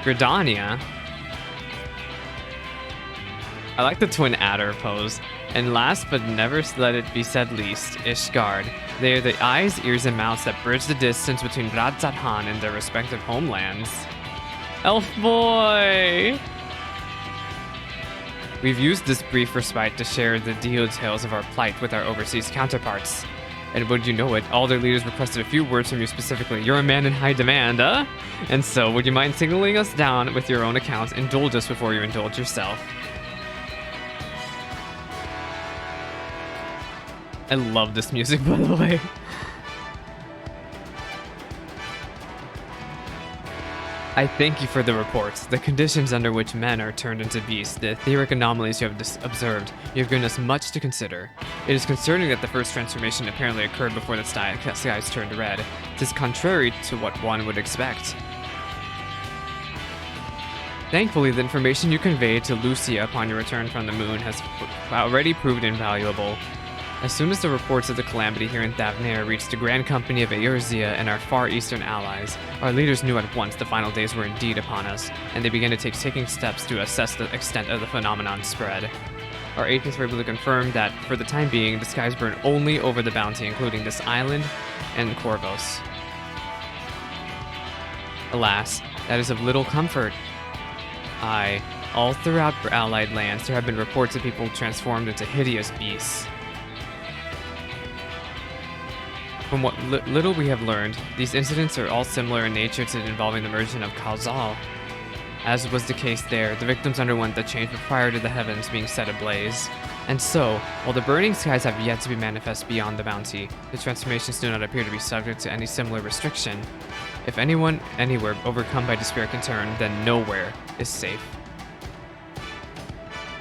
Gridania. I like the twin adder pose. And last but never let it be said least, Ishgard. They are the eyes, ears, and mouths that bridge the distance between Radzat-Han and their respective homelands. Elf boy! We've used this brief respite to share the details of our plight with our overseas counterparts. And would you know it, all their leaders requested a few words from you specifically. You're a man in high demand, huh? And so, would you mind signaling us down with your own accounts? Indulge us before you indulge yourself. I love this music, by the way. I thank you for the reports. The conditions under which men are turned into beasts, the etheric anomalies you have observed, you have given us much to consider. It is concerning that the first transformation apparently occurred before the skies turned red. It is contrary to what one would expect. Thankfully, the information you conveyed to Lucia upon your return from the moon has already proved invaluable. As soon as the reports of the calamity here in Thavnair reached the Grand Company of Eorzea and our far eastern allies, our leaders knew at once the final days were indeed upon us, and they began to take steps to assess the extent of the phenomenon's spread. Our agents were able to confirm that, for the time being, the skies burn only over the bounty, including this island and Corvos. Alas, that is of little comfort. Aye, all throughout allied lands there have been reports of people transformed into hideous beasts. From what little we have learned, these incidents are all similar in nature to involving the merchant of Khalzal. As was the case there, the victims underwent the change prior to the heavens being set ablaze. And so, while the burning skies have yet to be manifest beyond the bounty, the transformations do not appear to be subject to any similar restriction. If anyone, anywhere, overcome by despair can turn, then nowhere is safe.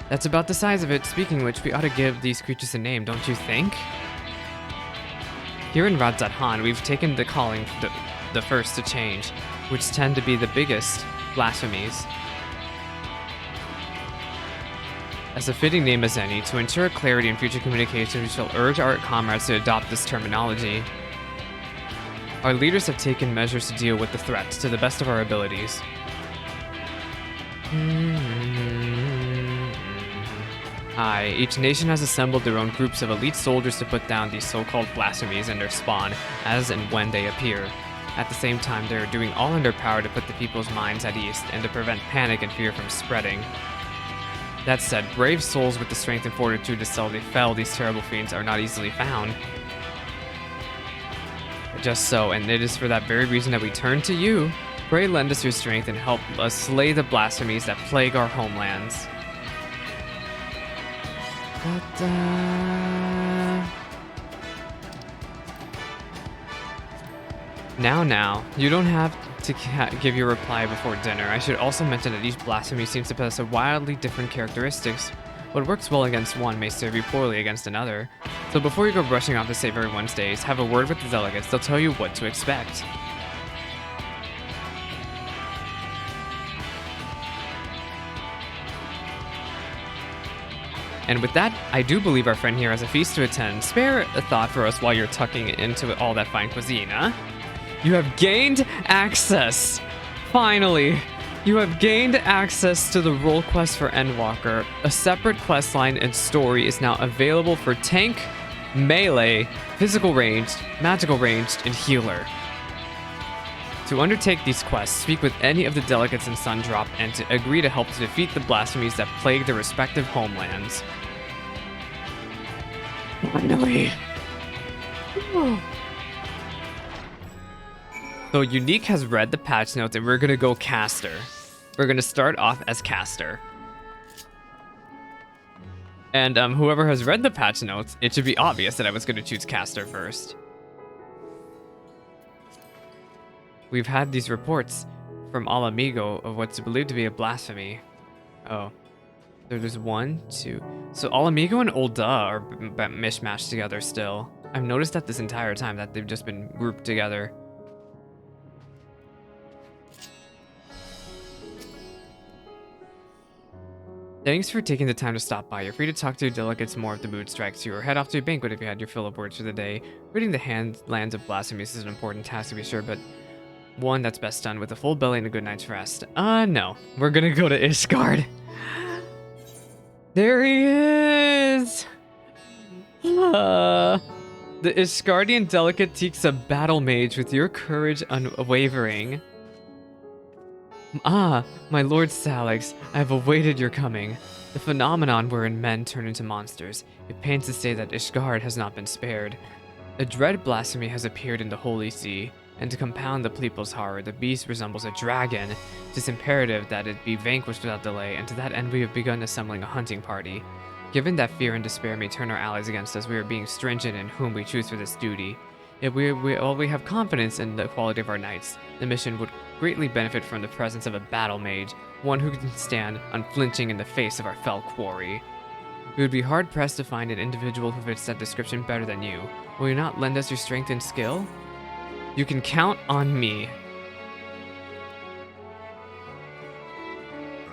That's about the size of it. Speaking of which, we ought to give these creatures a name, don't you think? Here in Radzat-Han, we've taken the calling the first to change, which tend to be the biggest blasphemies. As a fitting name as any, to ensure clarity in future communication, we shall urge our comrades to adopt this terminology. Our leaders have taken measures to deal with the threats to the best of our abilities. Aye, each nation has assembled their own groups of elite soldiers to put down these so-called blasphemies and their spawn, as and when they appear. At the same time, they are doing all in their power to put the people's minds at ease and to prevent panic and fear from spreading. That said, brave souls with the strength and fortitude to fell these terrible fiends are not easily found. Just so, and it is for that very reason that we turn to you. Pray lend us your strength and help us slay the blasphemies that plague our homelands. Now, you don't have to give your reply before dinner. I should also mention that each blasphemy seems to possess wildly different characteristics. What works well against one may serve you poorly against another. So before you go brushing off the save every Wednesdays, have a word with the delegates. They'll tell you what to expect. And with that, I do believe our friend here has a feast to attend. Spare a thought for us while you're tucking into all that fine cuisine, huh? You have gained access! Finally! You have gained access to the role quest for Endwalker. A separate questline and story is now available for tank, melee, physical ranged, magical ranged, and healer. To undertake these quests, speak with any of the delegates in Sundrop and to agree to help to defeat the blasphemies that plague their respective homelands. Finally. So Unique has read the patch notes and we're gonna go caster. We're gonna start off as caster. And whoever has read the patch notes, it should be obvious that I was gonna choose caster first. We've had these reports from Al Amigo of what's believed to be a blasphemy. Oh. So there's 1, 2. So Al Amigo and Olda are mishmashed together still. I've noticed that this entire time that they've just been grouped together. Thanks for taking the time to stop by. You're free to talk to delegates more if the mood strikes you, or head off to a banquet if you had your fill of words for the day. Reading the lands of blasphemies is an important task to be sure, but one that's best done with a full belly and a good night's rest. No. We're gonna go to Ishgard. There he is! The Ishgardian delegate seeks a battle mage with your courage unwavering. Ah, my lord Salix, I have awaited your coming. The phenomenon wherein men turn into monsters. It pains to say that Ishgard has not been spared. A dread blasphemy has appeared in the Holy See, and to compound the people's horror, the beast resembles a dragon. It is imperative that it be vanquished without delay, and to that end we have begun assembling a hunting party. Given that fear and despair may turn our allies against us, we are being stringent in whom we choose for this duty. If while we have confidence in the quality of our knights, the mission would greatly benefit from the presence of a battle mage, one who can stand unflinching in the face of our fell quarry. We would be hard-pressed to find an individual who fits that description better than you. Will you not lend us your strength and skill? You can count on me.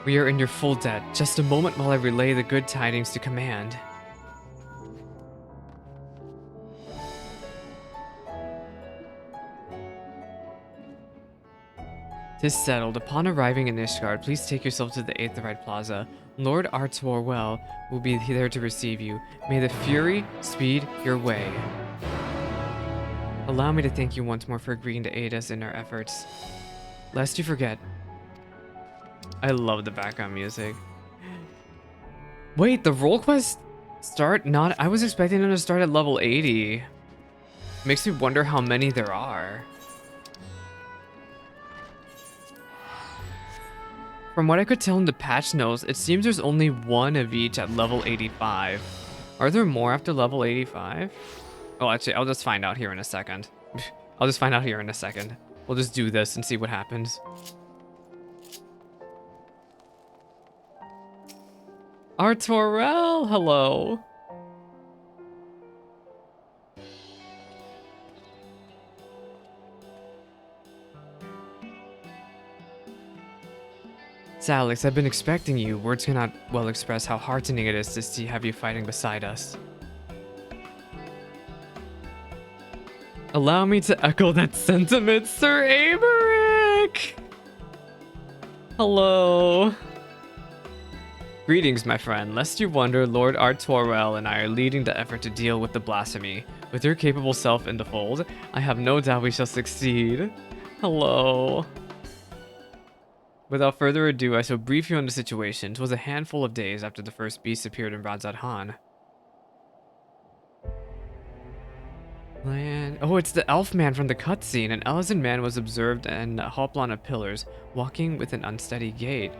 We are in your full debt. Just a moment while I relay the good tidings to command. 'Tis settled. Upon arriving in Ishgard, please take yourself to the Aetherite Plaza. Lord Artorwell will be there to receive you. May the Fury speed your way. Allow me to thank you once more for agreeing to aid us in our efforts. Lest you forget. I love the background music. Wait, the role quest start not... I was expecting them to start at level 80. Makes me wonder how many there are. From what I could tell in the patch notes, it seems there's only one of each at level 85. Are there more after level 85? Oh, actually, I'll just find out here in a second. We'll just do this and see what happens. Artorel, hello. Alex, I've been expecting you. Words cannot well express how heartening it is to have you fighting beside us. Allow me to echo that sentiment, Sir Aberick! Hello. Greetings, my friend. Lest you wonder, Lord Artorel and I are leading the effort to deal with the blasphemy. With your capable self in the fold, I have no doubt we shall succeed. Hello. Without further ado, I shall brief you on the situation. 'Twas a handful of days after the first beast appeared in Radzad-Han. Oh, it's the elf man from the cutscene. An Elysian man was observed and hobbled on a pillars, walking with an unsteady gait.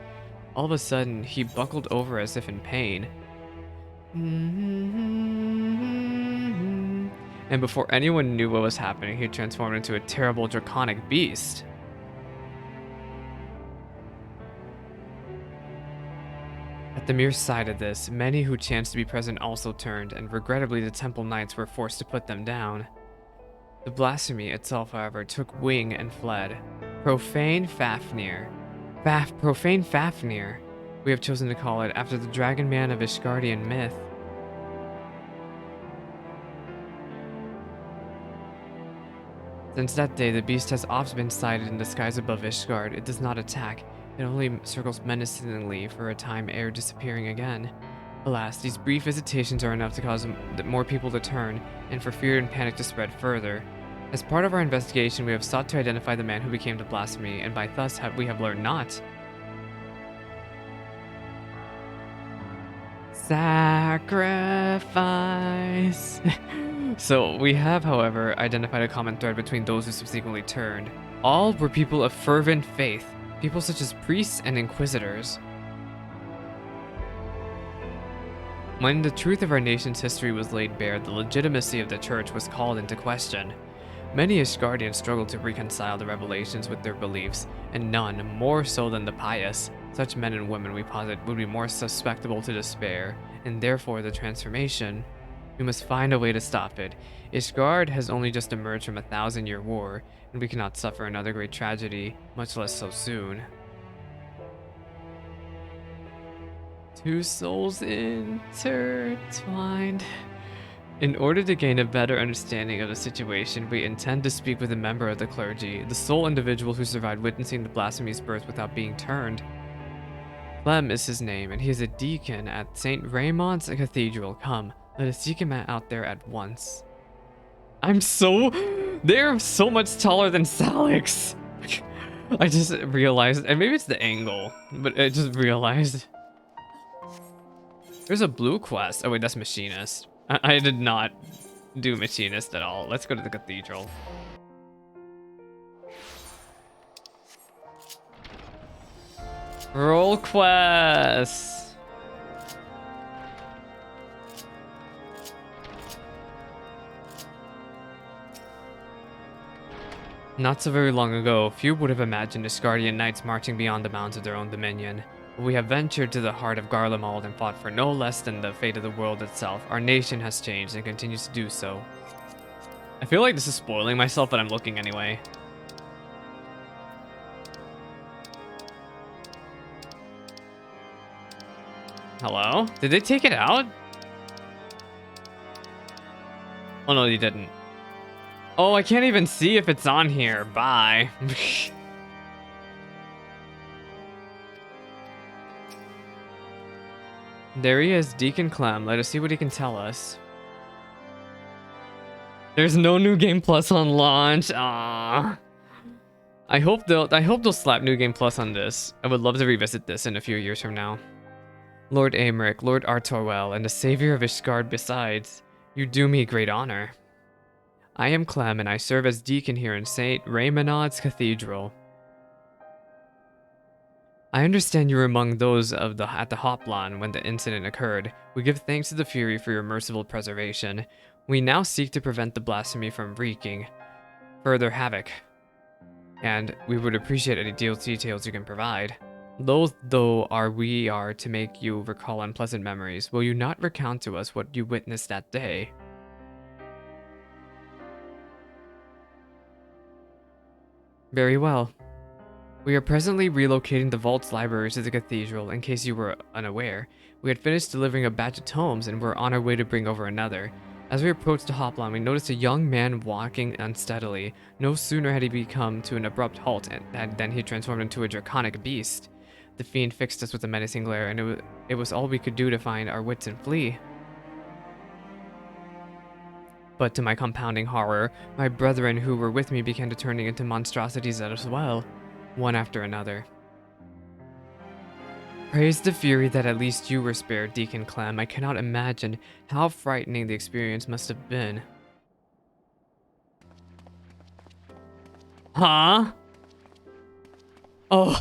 All of a sudden, he buckled over as if in pain. And before anyone knew what was happening, he transformed into a terrible draconic beast. At the mere sight of this, many who chanced to be present also turned, and regrettably the temple knights were forced to put them down. The blasphemy itself, however, took wing and fled. Profane Fafnir, we have chosen to call it, after the dragon man of Ishgardian myth. Since that day, the beast has often been sighted in the skies above Ishgard. It does not attack. It only circles menacingly for a time ere disappearing again. Alas, these brief visitations are enough to cause more people to turn, and for fear and panic to spread further. As part of our investigation, we have sought to identify the man who became the blasphemy, and by thus we have learned not. Sacrifice. So we have, however, identified a common thread between those who subsequently turned. All were people of fervent faith. People such as priests and inquisitors. When the truth of our nation's history was laid bare, the legitimacy of the church was called into question. Many Ishgardians struggled to reconcile the revelations with their beliefs, and none more so than the pious. Such men and women, we posit, would be more susceptible to despair, and therefore the transformation. We must find a way to stop it. Ishgard has only just emerged from a 1,000-year war, and we cannot suffer another great tragedy, much less so soon. Two souls intertwined. In order to gain a better understanding of the situation, we intend to speak with a member of the clergy, the sole individual who survived witnessing the blasphemy's birth without being turned. Clem is his name, and he is a deacon at St. Raymond's Cathedral. Come, let us seek him out there at once. They're so much taller than Salix. I just realized, and maybe it's the angle, but I just realized. There's a blue quest. Oh wait, that's Machinist. I did not do Machinist at all. Let's go to the cathedral. Roll quest. Not so very long ago, few would have imagined Asgardian knights marching beyond the bounds of their own dominion. We have ventured to the heart of Garlemald and fought for no less than the fate of the world itself. Our nation has changed and continues to do so. I feel like this is spoiling myself, but I'm looking anyway. Hello? Did they take it out? Oh no, they didn't. Oh, I can't even see if it's on here. Bye. There he is, Deacon Clem. Let us see what he can tell us. There's no New Game Plus on launch. Ah. I hope they'll slap New Game Plus on this. I would love to revisit this in a few years from now. Lord Aymeric, Lord Artorwell, and the savior of Ishgard besides, you do me great honor. I am Clem, and I serve as deacon here in St. Raymonad's Cathedral. I understand you were among those at the Hoplan when the incident occurred. We give thanks to the Fury for your merciful preservation. We now seek to prevent the blasphemy from wreaking further havoc, and we would appreciate any details you can provide. Loath though we are to make you recall unpleasant memories, will you not recount to us what you witnessed that day? Very well. We are presently relocating the Vault's library to the cathedral, in case you were unaware. We had finished delivering a batch of tomes and were on our way to bring over another. As we approached the Hoplan, we noticed a young man walking unsteadily. No sooner had he come to an abrupt halt than he transformed into a draconic beast. The fiend fixed us with a menacing glare, and it was all we could do to find our wits and flee. But to my compounding horror, my brethren who were with me began to turning into monstrosities as well, one after another. Praise the Fury that at least you were spared, Deacon Clem. I cannot imagine how frightening the experience must have been. Huh? Oh.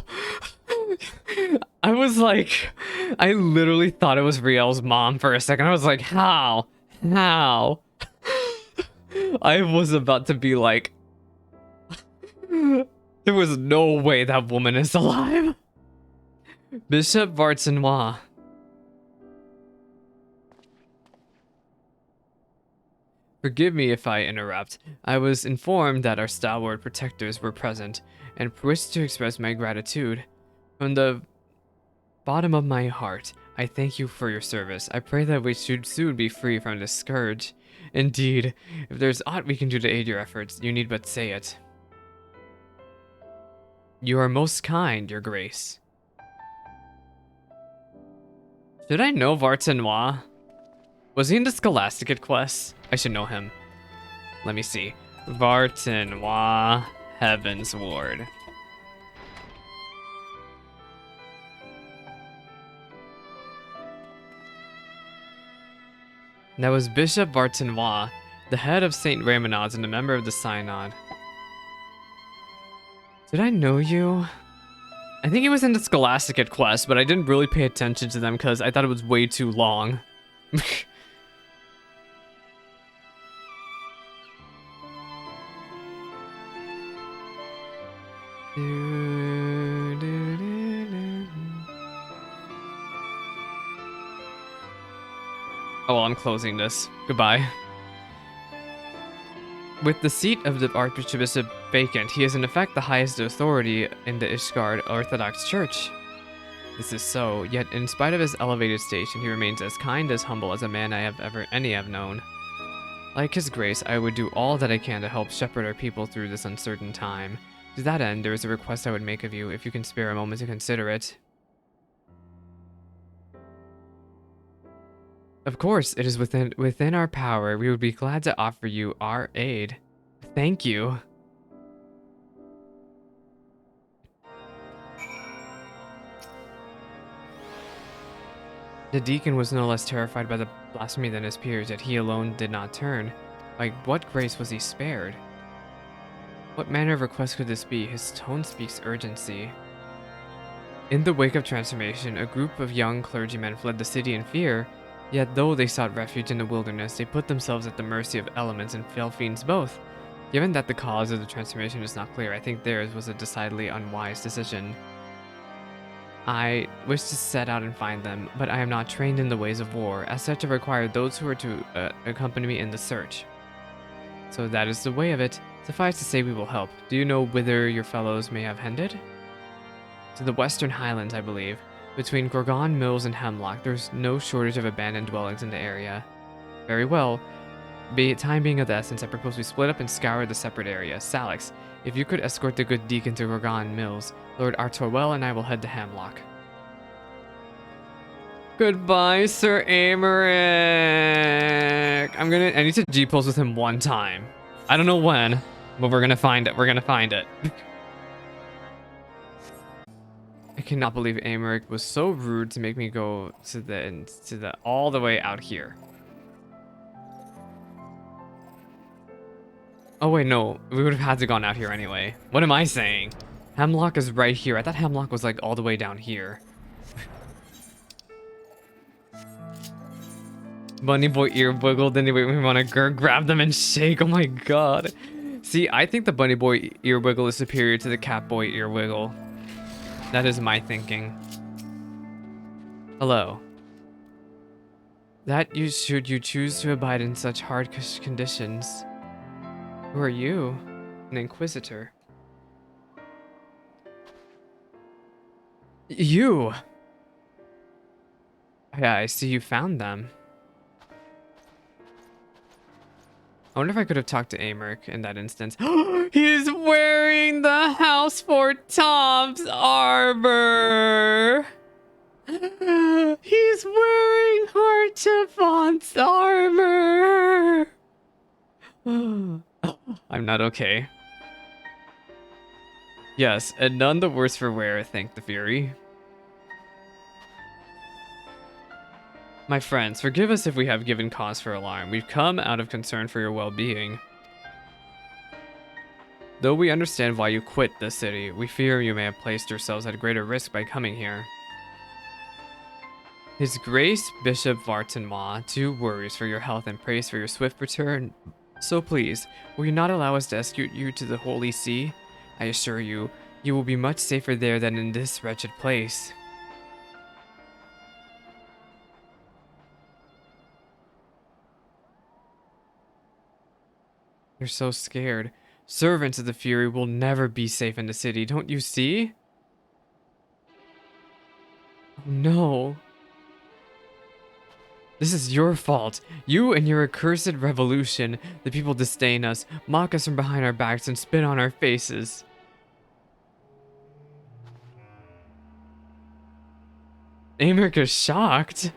I was like, I literally thought it was Riel's mom for a second. I was like, how? How? I was about to be like, there was no way that woman is alive. Bishop Vartinois. Forgive me if I interrupt. I was informed that our stalwart protectors were present and wished to express my gratitude. From the bottom of my heart, I thank you for your service. I pray that we should soon be free from this scourge. Indeed, if there's aught we can do to aid your efforts, you need but say it. You are most kind, your grace. Should I know Vartinois? Was he in the Scholasticate quest? I should know him. Let me see. Vartinois Heaven's Ward. That was Bishop Vartinois, the head of St. Raymonad's and a member of the Synod. Did I know you? I think he was in the Scholasticate quest, but I didn't really pay attention to them because I thought it was way too long. Oh, well, I'm closing this. Goodbye. With the seat of the Archbishop vacant, he is in effect the highest authority in the Ishgard Orthodox Church. This is so, yet in spite of his elevated station, he remains as kind as humble as a man I have ever known. Like his grace, I would do all that I can to help shepherd our people through this uncertain time. To that end, there is a request I would make of you, if you can spare a moment to consider it. Of course, it is within our power. We would be glad to offer you our aid. Thank you. The deacon was no less terrified by the blasphemy than his peers, yet he alone did not turn. By what grace was he spared? What manner of request could this be? His tone speaks urgency. In the wake of transformation, a group of young clergymen fled the city in fear. Yet though they sought refuge in the wilderness, they put themselves at the mercy of elements and fell fiends both. Given that the cause of the transformation is not clear, I think theirs was a decidedly unwise decision. I wish to set out and find them, but I am not trained in the ways of war. As such, I require those who are to accompany me in the search. So that is the way of it. Suffice to say, we will help. Do you know whither your fellows may have headed? To the western highlands, I believe. Between Gorgon Mills and Hemlock, there's no shortage of abandoned dwellings in the area. Very well. Time being of the essence, I propose we split up and scour the separate areas. Salix, if you could escort the good deacon to Gorgon Mills, Lord Artorwell and I will head to Hemlock. Goodbye, Sir Amaric. I need to G-pose with him one time. I don't know when, but we're gonna find it. We're gonna find it. I cannot believe Amaric was so rude to make me go to the all the way out here. Oh wait, no, we would have had to gone out here anyway. What am I saying? Hemlock is right here. I thought Hemlock was like all the way down here. Bunny boy ear wiggle, then they make me want to grab them and shake. Oh my god. See, I think the bunny boy ear wiggle is superior to the cat boy ear wiggle. That is my thinking. Hello. That should you choose to abide in such hard conditions. Who are you? An inquisitor. You! Yeah, I see you found them. I wonder if I could have talked to Amaric in that instance. He's wearing the House for Tom's armor! He's wearing Archifont's armor! I'm not okay. Yes, and none the worse for wear, thank the Fury. My friends, forgive us if we have given cause for alarm. We've come out of concern for your well-being. Though we understand why you quit the city, we fear you may have placed yourselves at greater risk by coming here. His Grace Bishop Vartanma too worries for your health and prays for your swift return. So please, will you not allow us to escort you to the Holy See? I assure you, you will be much safer there than in this wretched place. You're so scared. Servants of the Fury will never be safe in the city, don't you see? Oh no. This is your fault. You and your accursed revolution. The people disdain us, mock us from behind our backs, and spit on our faces. Amaric is shocked.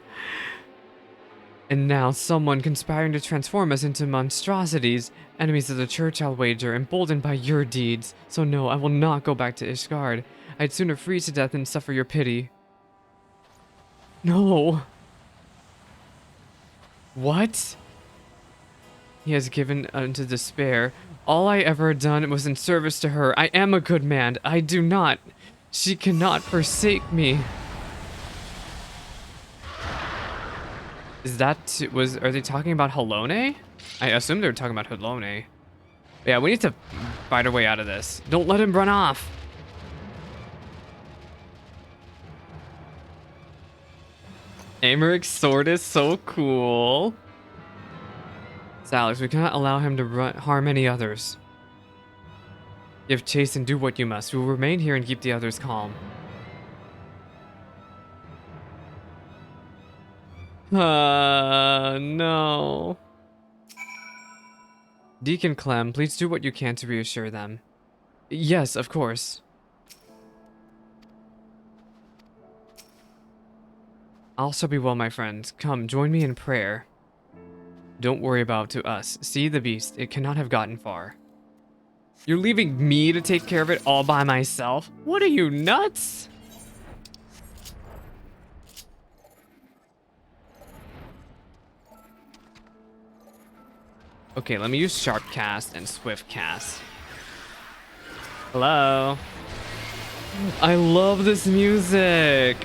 And now someone conspiring to transform us into monstrosities. Enemies of the church, I'll wager, emboldened by your deeds. So no, I will not go back to Ishgard. I'd sooner freeze to death than suffer your pity. No. What? He has given unto despair. All I ever done was in service to her. I am a good man. I do not. She cannot forsake me. Is that are they talking about Halone? I assume they're talking about Halone. Yeah, we need to fight our way out of this. Don't let him run off. Amaric's sword is so cool. Salix, we cannot allow him to harm any others. Give chase and do what you must. We will remain here and keep the others calm. No. Deacon Clem, please do what you can to reassure them. Yes, of course. All shall be well, my friends. Come, join me in prayer. Don't worry about to us. See the beast. It cannot have gotten far. You're leaving me to take care of it all by myself? What are you, nuts? Okay, let me use Sharp Cast and Swift Cast. Hello? I love this music!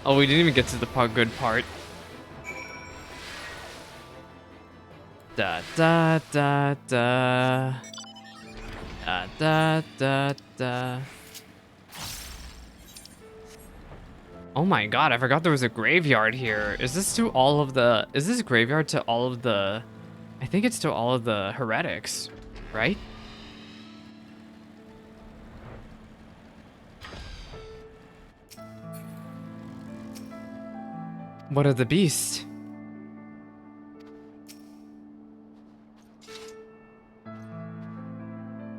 Oh, we didn't even get to the good part. Da da da da. Da da da da. Oh my god, I forgot there was a graveyard here. Is this to all of the... Is this graveyard to all of the... I think it's to all of the heretics, right? What of the beast?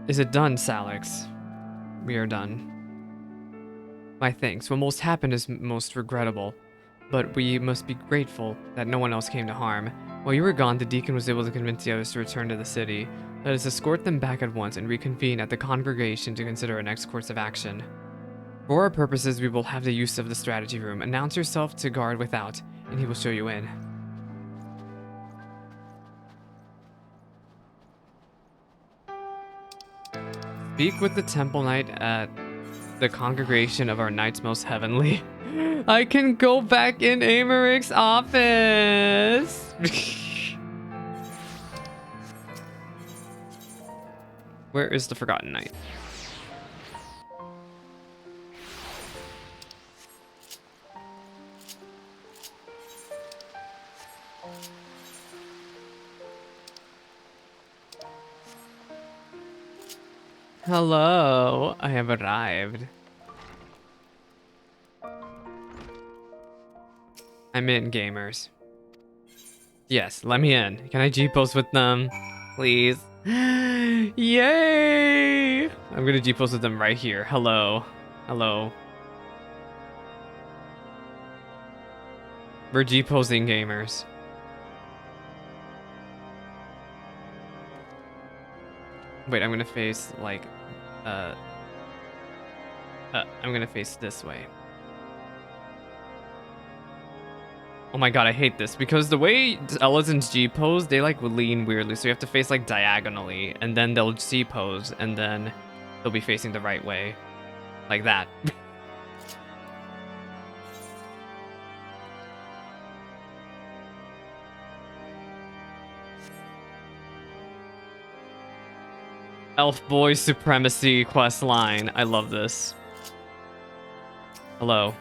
Is it done, Salix? We are done. My thanks. What most happened is most regrettable, but we must be grateful that no one else came to harm. While you were gone, the deacon was able to convince the others to return to the city. Let us escort them back at once and reconvene at the congregation to consider our next course of action. For our purposes, we will have the use of the strategy room. Announce yourself to guard without, and he will show you in. Speak with the temple knight at the congregation of our knights most heavenly. I can go back in Amaric's office. Where is the Forgotten Knight? Hello, I have arrived. I'm in, gamers. Yes, let me in. Can I G-post with them? Please. Yay! I'm gonna G-post with them right here. Hello. Hello. We're G-posting, gamers. Wait, I'm gonna face, like, I'm gonna face this way. Oh my god, I hate this, because the way Elezen's G-pose, they, like, lean weirdly, so you have to face, like, diagonally, and then they'll C-pose, and then they'll be facing the right way. Like that. Elf Boy Supremacy quest line. I love this. Hello.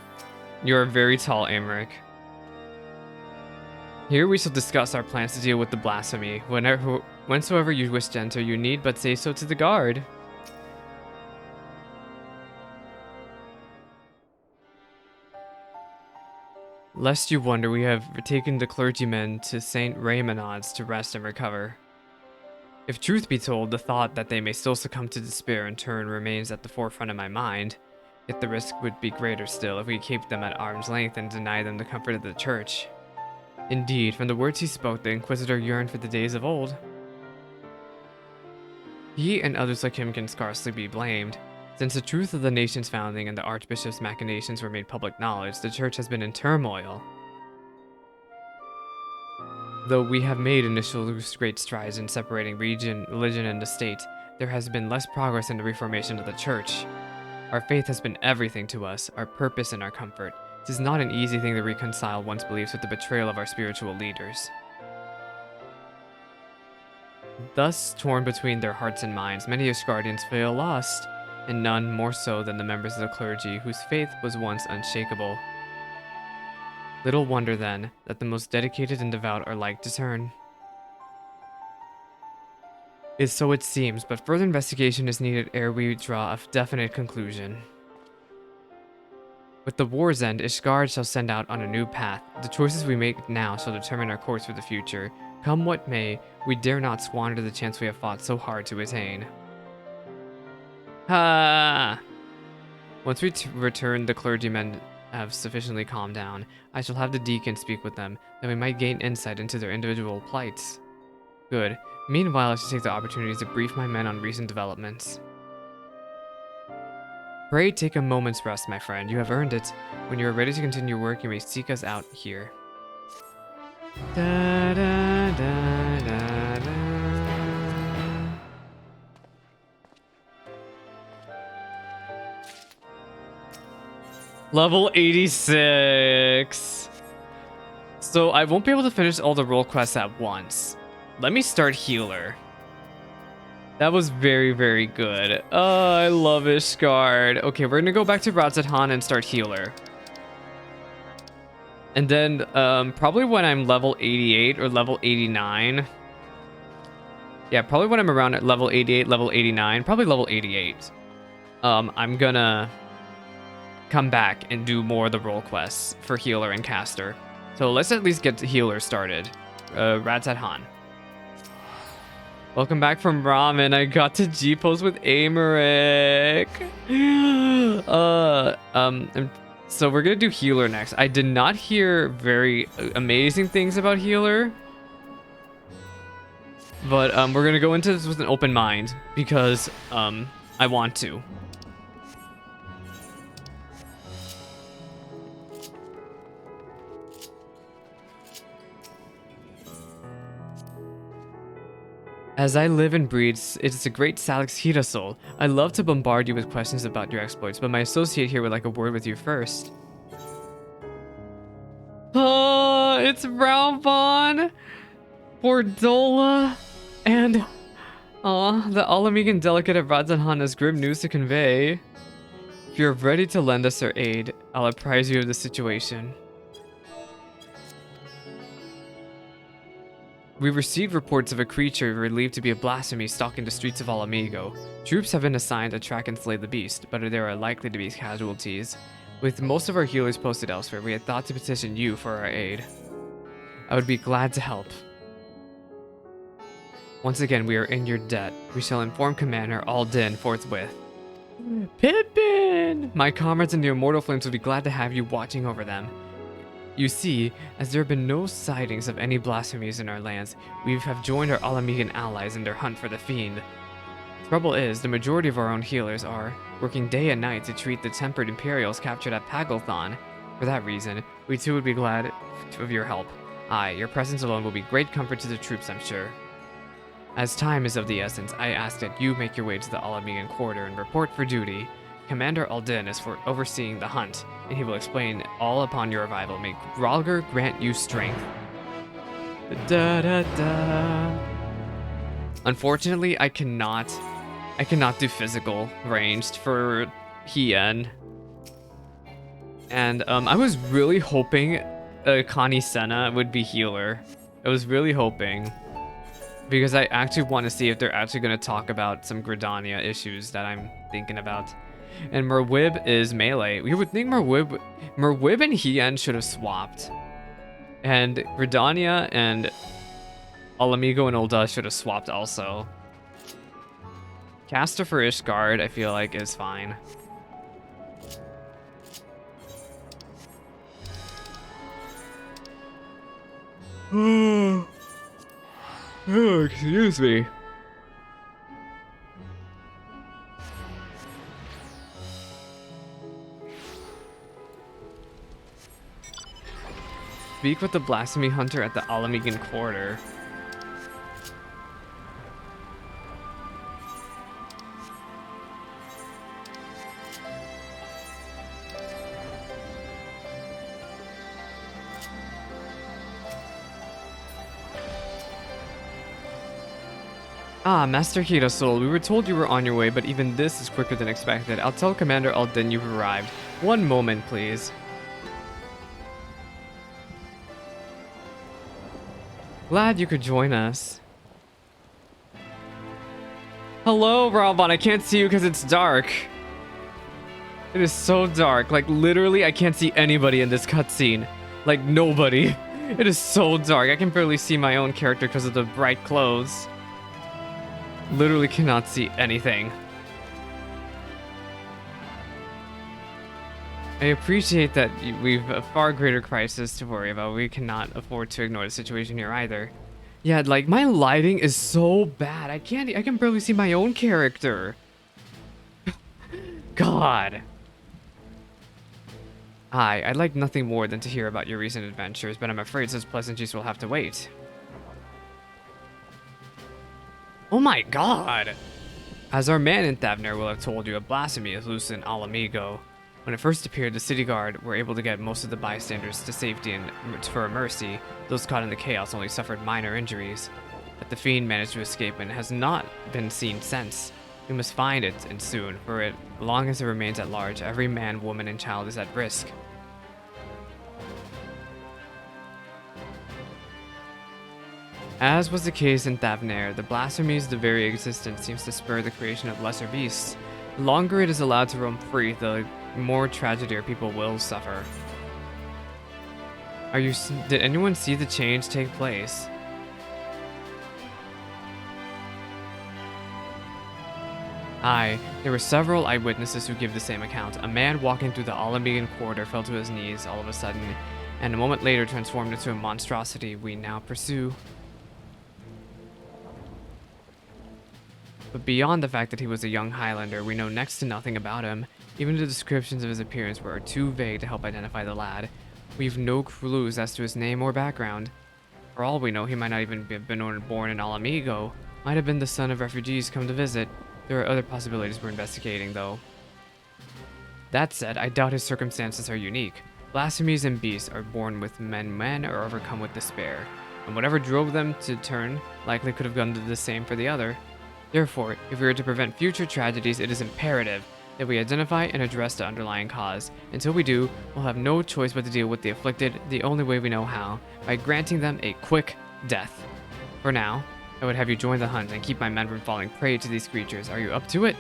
You are very tall, Amaric. Here we shall discuss our plans to deal with the blasphemy. Whensoever you wish to enter, you need but say so to the guard. Lest you wonder, we have taken the clergymen to St. Raymonod's to rest and recover. If truth be told, the thought that they may still succumb to despair in turn remains at the forefront of my mind. Yet the risk would be greater still if we keep them at arm's length and deny them the comfort of the church. Indeed, from the words he spoke, the Inquisitor yearned for the days of old. He and others like him can scarcely be blamed. Since the truth of the nation's founding and the Archbishop's machinations were made public knowledge, the church has been in turmoil. Though we have made initial great strides in separating religion and the state, there has been less progress in the reformation of the church. Our faith has been everything to us, our purpose and our comfort. It is not an easy thing to reconcile one's beliefs with the betrayal of our spiritual leaders. Thus, torn between their hearts and minds, many Asgardians feel lost, and none more so than the members of the clergy, whose faith was once unshakable. Little wonder, then, that the most dedicated and devout are like to turn. So it seems, but further investigation is needed ere we draw a definite conclusion. With the war's end, Ishgard shall send out on a new path. The choices we make now shall determine our course for the future. Come what may, we dare not squander the chance we have fought so hard to attain. Ha! Once we return, the clergymen have sufficiently calmed down. I shall have the deacon speak with them, that we might gain insight into their individual plights. Good. Meanwhile, I shall take the opportunity to brief my men on recent developments. Pray take a moment's rest, my friend. You have earned it. When you are ready to continue your work, you may seek us out here. Da, da, da, da, da. Level 86. So I won't be able to finish all the role quests at once. Let me start healer. That was very, very good. Oh, I love Ishgard. Okay, we're gonna go back to Radz-at-Han and start healer. And then probably when I'm level 88 or level 89. Yeah, probably when I'm around at level 88, level 89, probably level 88. I'm gonna come back and do more of the role quests for healer and caster. So let's at least get the healer started. Radz-at-Han. Welcome back from ramen. I got to G-pose with Amaric. So we're gonna do healer next. I did not hear very amazing things about healer, but we're gonna go into this with an open mind because I want to. As I live and breathe, it's a great Salix Hirasol. I love to bombard you with questions about your exploits, but my associate here would like a word with you first. Oh, it's Raubon, Bordola, and the Alamigan delegate of Radz-at-Han has grim news to convey. If you're ready to lend us our aid, I'll apprise you of the situation. We received reports of a creature believed to be a blasphemy stalking the streets of Alamigo. Troops have been assigned to track and slay the beast, but there are likely to be casualties. With most of our healers posted elsewhere, we had thought to petition you for our aid. I would be glad to help. Once again, we are in your debt. We shall inform Commander Aldin forthwith. Pippin! My comrades in the Immortal Flames would be glad to have you watching over them. You see, as there have been no sightings of any blasphemies in our lands, we have joined our Alamigan allies in their hunt for the fiend. Trouble is, the majority of our own healers are working day and night to treat the tempered Imperials captured at Pagelthon. For that reason, we too would be glad of your help. Aye, your presence alone will be great comfort to the troops, I'm sure. As time is of the essence, I ask that you make your way to the Alamigan quarter and report for duty. Commander Aldin is for overseeing the hunt, and he will explain all upon your arrival. May Gralger grant you strength. Unfortunately, I cannot do physical ranged for Hien. And I was really hoping Connie Senna would be healer. I was really hoping. Because I actually want to see if they're actually going to talk about some Gridania issues that I'm thinking about. And Merwib is melee. We would think Merwib and Hien should have swapped. And Gridania and Alamigo and Ul'dah should have swapped also. Caster for Ishgard, I feel like, is fine. Oh, excuse me. Speak with the Blasphemy Hunter at the Alamigan Quarter. Ah, Master Hirasol, we were told you were on your way, but even this is quicker than expected. I'll tell Commander Aldin you've arrived. One moment, please. Glad you could join us. Hello, Raubon. I can't see you because it's dark. It is so dark. Like, literally, I can't see anybody in this cutscene. Like, nobody. It is so dark. I can barely see my own character because of the bright clothes. Literally cannot see anything. I appreciate that we've a far greater crisis to worry about. We cannot afford to ignore the situation here either. Yeah, like, my lighting is so bad. I can barely see my own character. God. Hi, I'd like nothing more than to hear about your recent adventures, but I'm afraid such pleasantries will have to wait. Oh my god! As our man in Thavner will have told you, a blasphemy is loose in Alamigo. When it first appeared, the city guard were able to get most of the bystanders to safety and for mercy. Those caught in the chaos only suffered minor injuries. But the fiend managed to escape and has not been seen since. We must find it, and soon, for as long as it remains at large, every man, woman, and child is at risk. As was the case in Thavnair, the blasphemies of the very existence seems to spur the creation of lesser beasts. The longer it is allowed to roam free, the more tragedy our people will suffer. Did anyone see the change take place? Aye, there were several eyewitnesses who give the same account. A man walking through the Alamegan corridor fell to his knees all of a sudden, and a moment later transformed into a monstrosity we now pursue. But beyond the fact that he was a young Highlander, we know next to nothing about him. Even the descriptions of his appearance were too vague to help identify the lad. We've no clues as to his name or background. For all we know, he might not even have been born in Alamigo. Might have been the son of refugees come to visit. There are other possibilities we're investigating, though. That said, I doubt his circumstances are unique. Blasphemies and beasts are born with men or overcome with despair, and whatever drove them to turn likely could have done the same for the other. Therefore, if we are to prevent future tragedies, it is imperative that we identify and address the underlying cause. Until we do, we'll have no choice but to deal with the afflicted the only way we know how, by granting them a quick death. For now, I would have you join the hunt and keep my men from falling prey to these creatures. Are you up to it?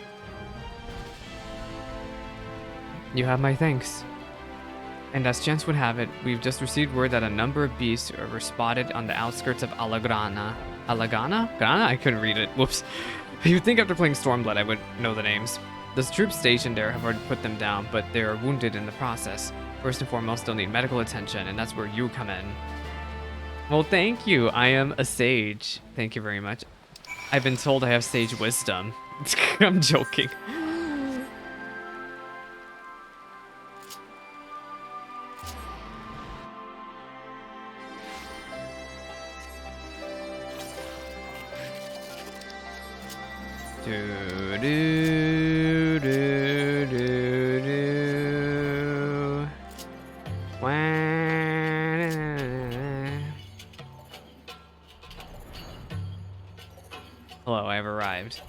You have my thanks. And as chance would have it, we've just received word that a number of beasts were spotted on the outskirts of Alagrana. Alagana? Grana? I couldn't read it. Whoops. You'd think after playing Stormblood I would know the names. The troops stationed there have already put them down, but they are wounded in the process. First and foremost, they'll need medical attention, and that's where you come in. Well, thank you. I am a sage. Thank you very much. I've been told I have sage wisdom. I'm joking. Do, do, do, do, do. Hello, I have arrived.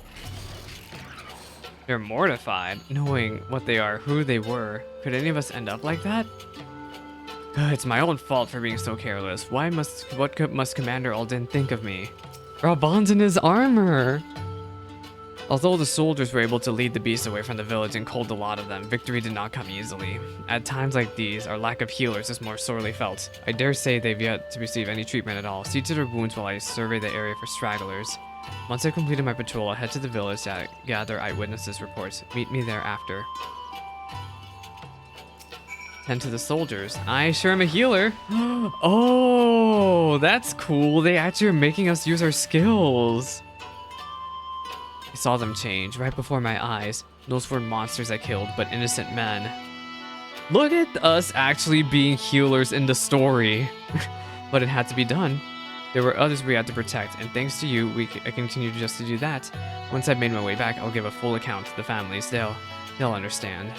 They're mortified, knowing what they are, who they were. Could any of us end up like that? It's my own fault for being so careless. What must Commander Alden think of me? Raban's in his armor! Although the soldiers were able to lead the beasts away from the village and culled a lot of them, victory did not come easily. At times like these, our lack of healers is more sorely felt. I dare say they've yet to receive any treatment at all. See to their wounds while I survey the area for stragglers. Once I've completed my patrol, I'll head to the village to gather eyewitnesses' reports. Meet me there after. Tend to the soldiers. I sure am a healer. Oh, that's cool. They actually are making us use our skills. I saw them change right before my eyes. Those were monsters I killed, but innocent men. Look at us actually being healers in the story. But it had to be done. There were others we had to protect, and thanks to you, I continue just to do that. Once I've made my way back, I'll give a full account to the families. They'll understand.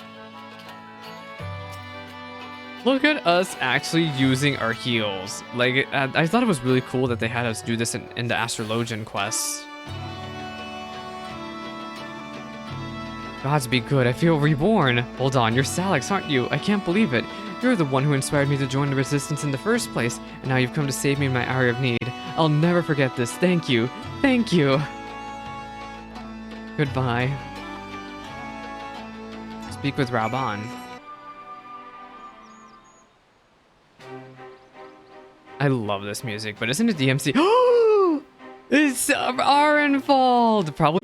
Look at us actually using our heals. Like, I thought it was really cool that they had us do this in the Astrologian quests. Gods be good, I feel reborn. Hold on, you're Salix, aren't you? I can't believe it. You're the one who inspired me to join the Resistance in the first place, and now you've come to save me in my hour of need. I'll never forget this. Thank you. Thank you. Goodbye. Speak with Raban. I love this music, but isn't it DMC? Oh! It's Arenfold! Probably.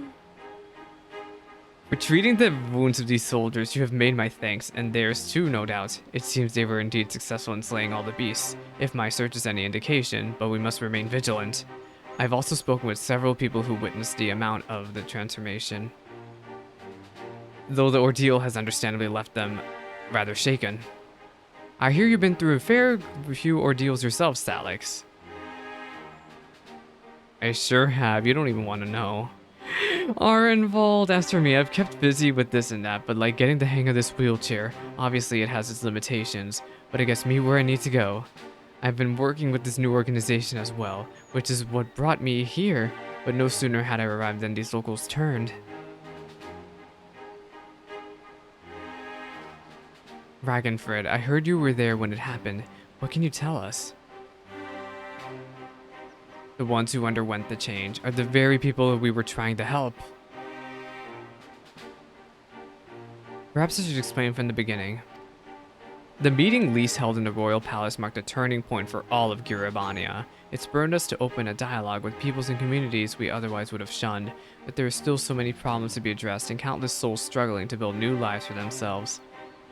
For treating the wounds of these soldiers, you have made my thanks, and theirs too, no doubt. It seems they were indeed successful in slaying all the beasts, if my search is any indication, but we must remain vigilant. I've also spoken with several people who witnessed the amount of the transformation, though the ordeal has understandably left them rather shaken. I hear you've been through a fair few ordeals yourself, Salix. I sure have. You don't even want to know. Arenvold, as for me, I've kept busy with this and that, but like getting the hang of this wheelchair, obviously it has its limitations, but it gets me where I need to go. I've been working with this new organization as well, which is what brought me here, but no sooner had I arrived than these locals turned. Ragnfred, I heard you were there when it happened. What can you tell us? The ones who underwent the change are the very people we were trying to help. Perhaps I should explain from the beginning. The meeting Lys held in the royal palace marked a turning point for all of Giribania. It spurred us to open a dialogue with peoples and communities we otherwise would have shunned, but there are still so many problems to be addressed and countless souls struggling to build new lives for themselves.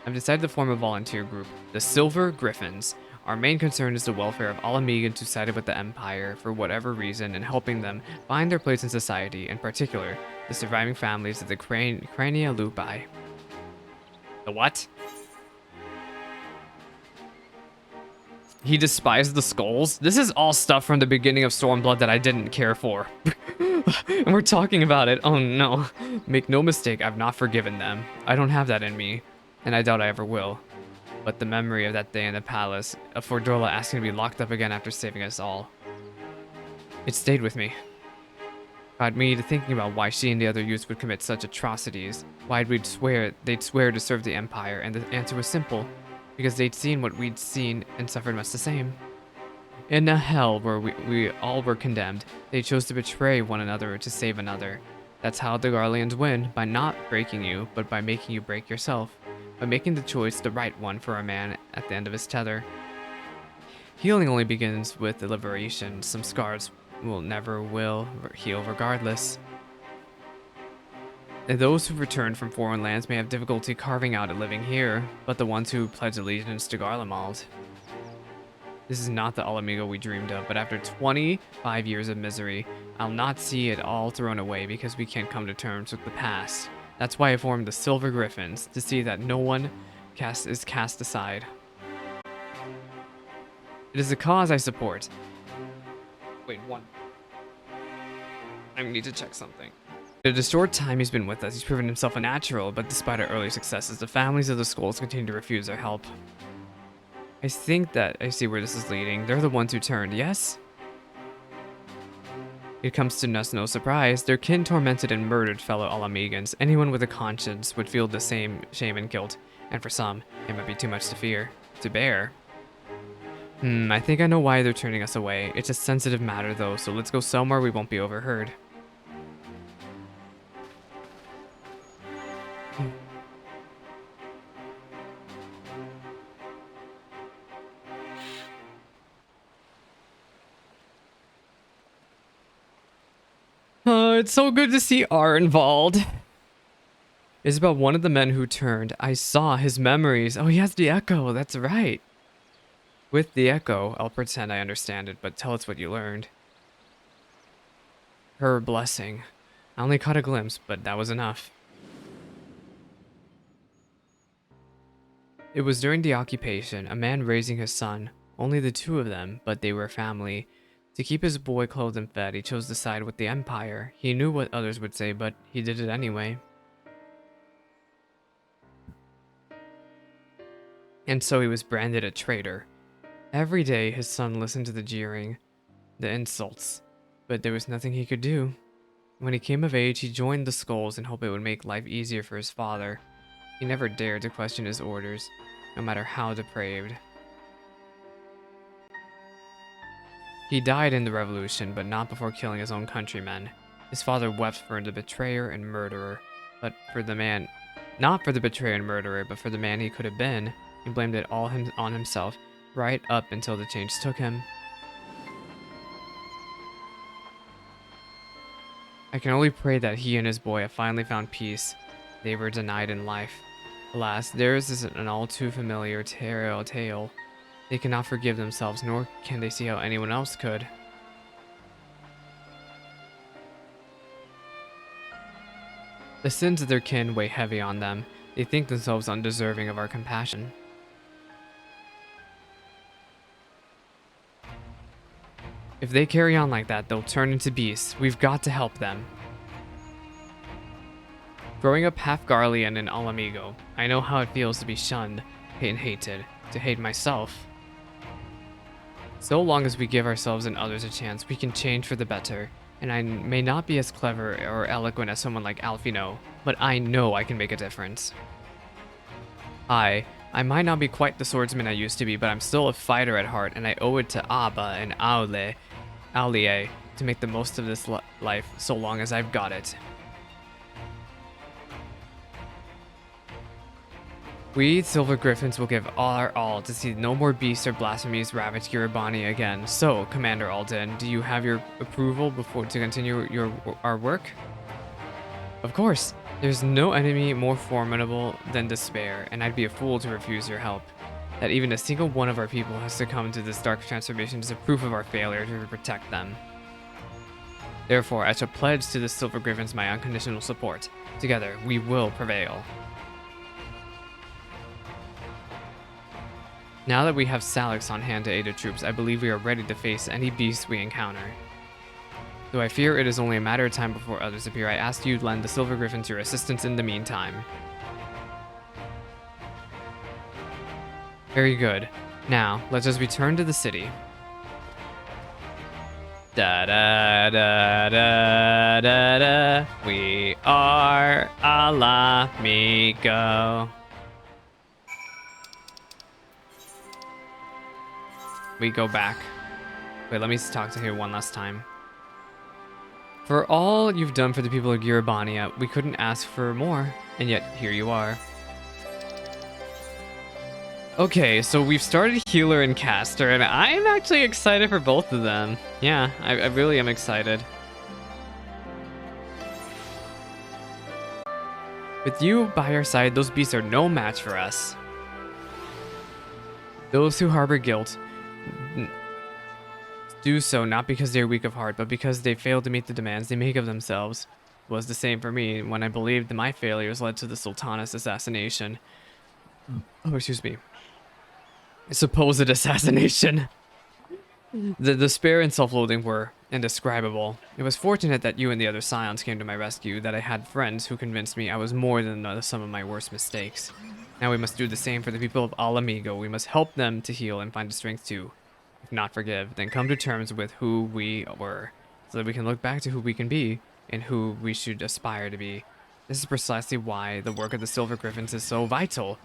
I've decided to form a volunteer group, the Silver Griffins. Our main concern is the welfare of all Amigans who sided with the Empire for whatever reason and helping them find their place in society, in particular, the surviving families of the Crania Lupi. The what? He despised the skulls? This is all stuff from the beginning of Stormblood that I didn't care for. And we're talking about it. Oh no. Make no mistake, I've not forgiven them. I don't have that in me, and I doubt I ever will. But the memory of that day in the palace, of Fordorla asking to be locked up again after saving us all, it stayed with me. Got me to thinking about why she and the other youths would commit such atrocities. Why they'd swear to serve the Empire, and the answer was simple. Because they'd seen what we'd seen and suffered much the same. In a hell where we all were condemned, they chose to betray one another to save another. That's how the Garleans win, by not breaking you, but by making you break yourself. By making the choice the right one for a man at the end of his tether. Healing only begins with the liberation. Some scars never will heal regardless. And those who return from foreign lands may have difficulty carving out a living here, but the ones who pledge allegiance to Garlemald. This is not the Alamigo we dreamed of, but after 25 years of misery, I'll not see it all thrown away because we can't come to terms with the past. That's why I formed the Silver Griffins, to see that no one is cast aside. It is a cause I support. Wait, I need to check something. In the short time he's been with us, he's proven himself a natural, but despite our early successes, the families of the skulls continue to refuse our help. I think that I see where this is leading. They're the ones who turned, yes? It comes to us no surprise. Their kin tormented and murdered fellow Alamegans. Anyone with a conscience would feel the same shame and guilt, and for some, it might be too much to bear. I think I know why they're turning us away. It's a sensitive matter though, so let's go somewhere we won't be overheard. It's so good to see Arenvold. It's about one of the men who turned. I saw his memories. Oh, he has the echo. That's right. With the echo, I'll pretend I understand it, but tell us what you learned. Her blessing. I only caught a glimpse, but that was enough. It was during the occupation, a man raising his son. Only the two of them, but they were family. To keep his boy clothed and fed, he chose to side with the Empire. He knew what others would say, but he did it anyway. And so he was branded a traitor. Every day, his son listened to the jeering, the insults, but there was nothing he could do. When he came of age, he joined the Skulls in hope it would make life easier for his father. He never dared to question his orders, no matter how depraved. He died in the revolution, but not before killing his own countrymen. His father wept for the betrayer and murderer, but for the man, not for the betrayer and murderer, but for the man he could have been. He blamed it all on himself, right up until the change took him. I can only pray that he and his boy have finally found peace. They were denied in life. Alas, theirs is an all too familiar tale. They cannot forgive themselves, nor can they see how anyone else could. The sins of their kin weigh heavy on them. They think themselves undeserving of our compassion. If they carry on like that, they'll turn into beasts. We've got to help them. Growing up half Garlean in Alamigo, I know how it feels to be shunned and hated, to hate myself. So long as we give ourselves and others a chance, we can change for the better. And I may not be as clever or eloquent as someone like Alfino, but I know I can make a difference. I might not be quite the swordsman I used to be, but I'm still a fighter at heart, and I owe it to Abba and Aulie to make the most of this life so long as I've got it. We Silver Griffins will give our all to see no more beasts or blasphemies ravage Giribani again. So, Commander Alden, do you have your approval to continue our work? Of course. There's no enemy more formidable than despair, and I'd be a fool to refuse your help. That even a single one of our people has succumbed to this dark transformation is a proof of our failure to protect them. Therefore, I shall pledge to the Silver Griffins my unconditional support. Together, we will prevail. Now that we have Salix on hand to aid the troops, I believe we are ready to face any beast we encounter. Though I fear it is only a matter of time before others appear, I ask you to lend the Silver Griffins your assistance in the meantime. Very good. Now, let us return to the city. Da da da da da da. We are Alamigo. We go back. Wait, let me talk to him one last time. For all you've done for the people of Giribania, we couldn't ask for more, and yet here you are. Okay, so we've started Healer and Caster, and I'm actually excited for both of them. Yeah, I really am excited. With you by our side, those beasts are no match for us. Those who harbor guilt do so not because they are weak of heart, but because they fail to meet the demands they make of themselves. It was the same for me when I believed that my failures led to the Sultana's assassination. Oh, excuse me. Supposed assassination. The despair and self-loathing were indescribable. It was fortunate that you and the other Scions came to my rescue, that I had friends who convinced me I was more than the sum of my worst mistakes. Now we must do the same for the people of Alamigo. We must help them to heal and find the strength to, if not forgive, then come to terms with who we were, so that we can look back to who we can be and who we should aspire to be. This is precisely why the work of the Silver Griffins is so vital.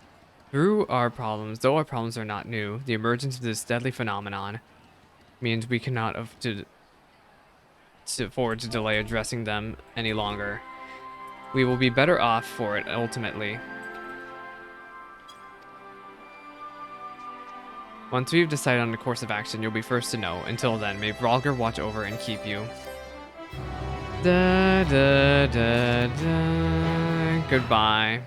Though our problems are not new, the emergence of this deadly phenomenon means we cannot afford to delay addressing them any longer. We will be better off for it ultimately. Once we've decided on the course of action, you'll be first to know. Until then, may Vralgar watch over and keep you. Da da da da. Goodbye.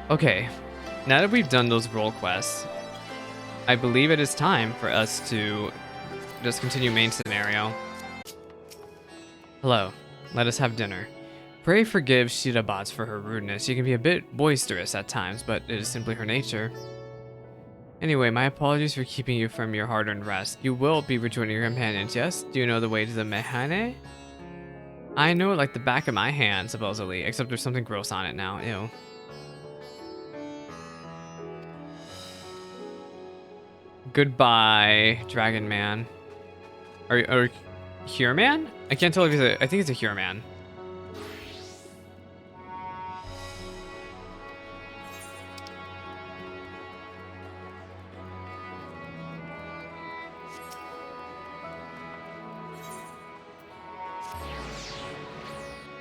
Okay, now that we've done those role quests, I believe it is time for us to just continue main scenario. Hello, let us have dinner. Pray forgive Shirabatz for her rudeness. She can be a bit boisterous at times, but it is simply her nature. Anyway, my apologies for keeping you from your hard-earned rest. You will be rejoining your companions, yes? Do you know the way to the Mehane? I know it like the back of my hand, supposedly, except there's something gross on it now. Ew. Goodbye, Dragon Man. Or Here Man? I can't tell if he's I think it's a Here Man.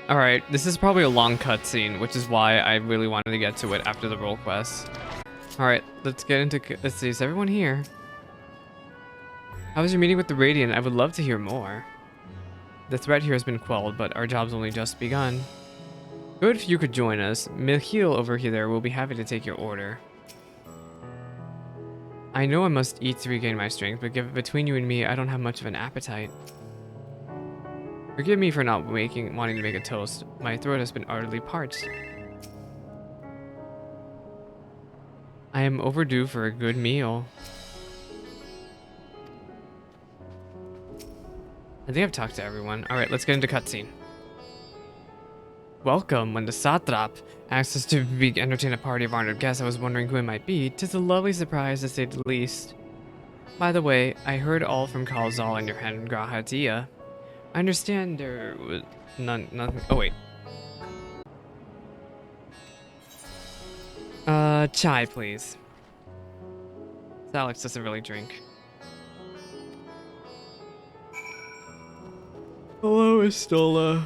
Alright, this is probably a long cutscene, which is why I really wanted to get to it after the role quest. Alright, let's get into... Let's see, is everyone here? How was your meeting with the Radiant? I would love to hear more. The threat here has been quelled, but our job's only just begun. Good if you could join us. Milhil over here will be happy to take your order. I know I must eat to regain my strength, but between you and me, I don't have much of an appetite. Forgive me for not wanting to make a toast. My throat has been utterly parched. I am overdue for a good meal. I think I've talked to everyone. Alright, let's get into cutscene. Welcome. When the satrap asked us to entertain a party of honored guests, I was wondering who it might be. 'Tis a lovely surprise, to say the least. By the way, I heard all from Kalzal and your hand Grahatia. I understand there was nothing. Oh wait. Chai, please. Alex doesn't really drink. Hello, Estola.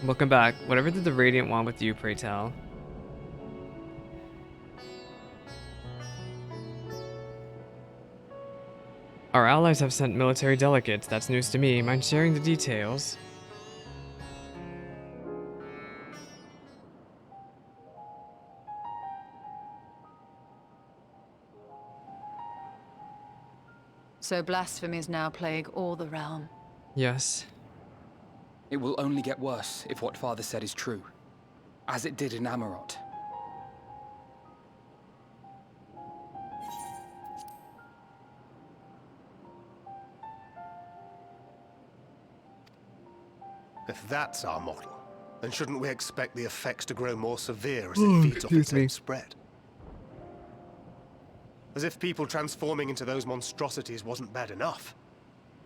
Welcome back. Whatever did the Radiant want with you, pray tell? Our allies have sent military delegates. That's news to me. Mind sharing the details? So blasphemies now plague all the realm. Yes. It will only get worse if what Father said is true, as it did in Amarot. If that's our model, then shouldn't we expect the effects to grow more severe as it feeds off its own spread? As if people transforming into those monstrosities wasn't bad enough.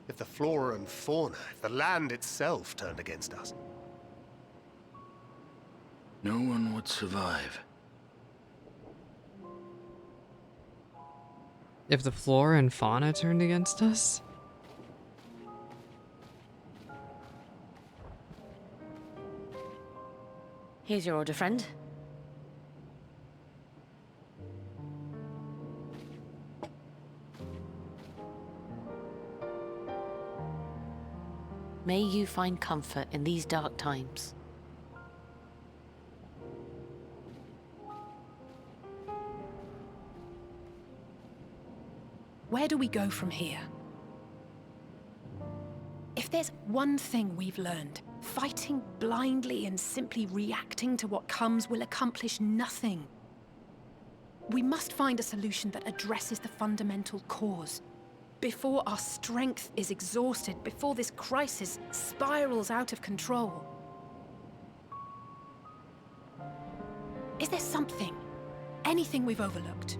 If the flora and fauna, if the land itself turned against us. No one would survive. If the flora and fauna turned against us? Here's your order, friend. May you find comfort in these dark times. Where do we go from here? If there's one thing we've learned, fighting blindly and simply reacting to what comes will accomplish nothing. We must find a solution that addresses the fundamental cause. Before our strength is exhausted, before this crisis spirals out of control. Is there something, anything we've overlooked?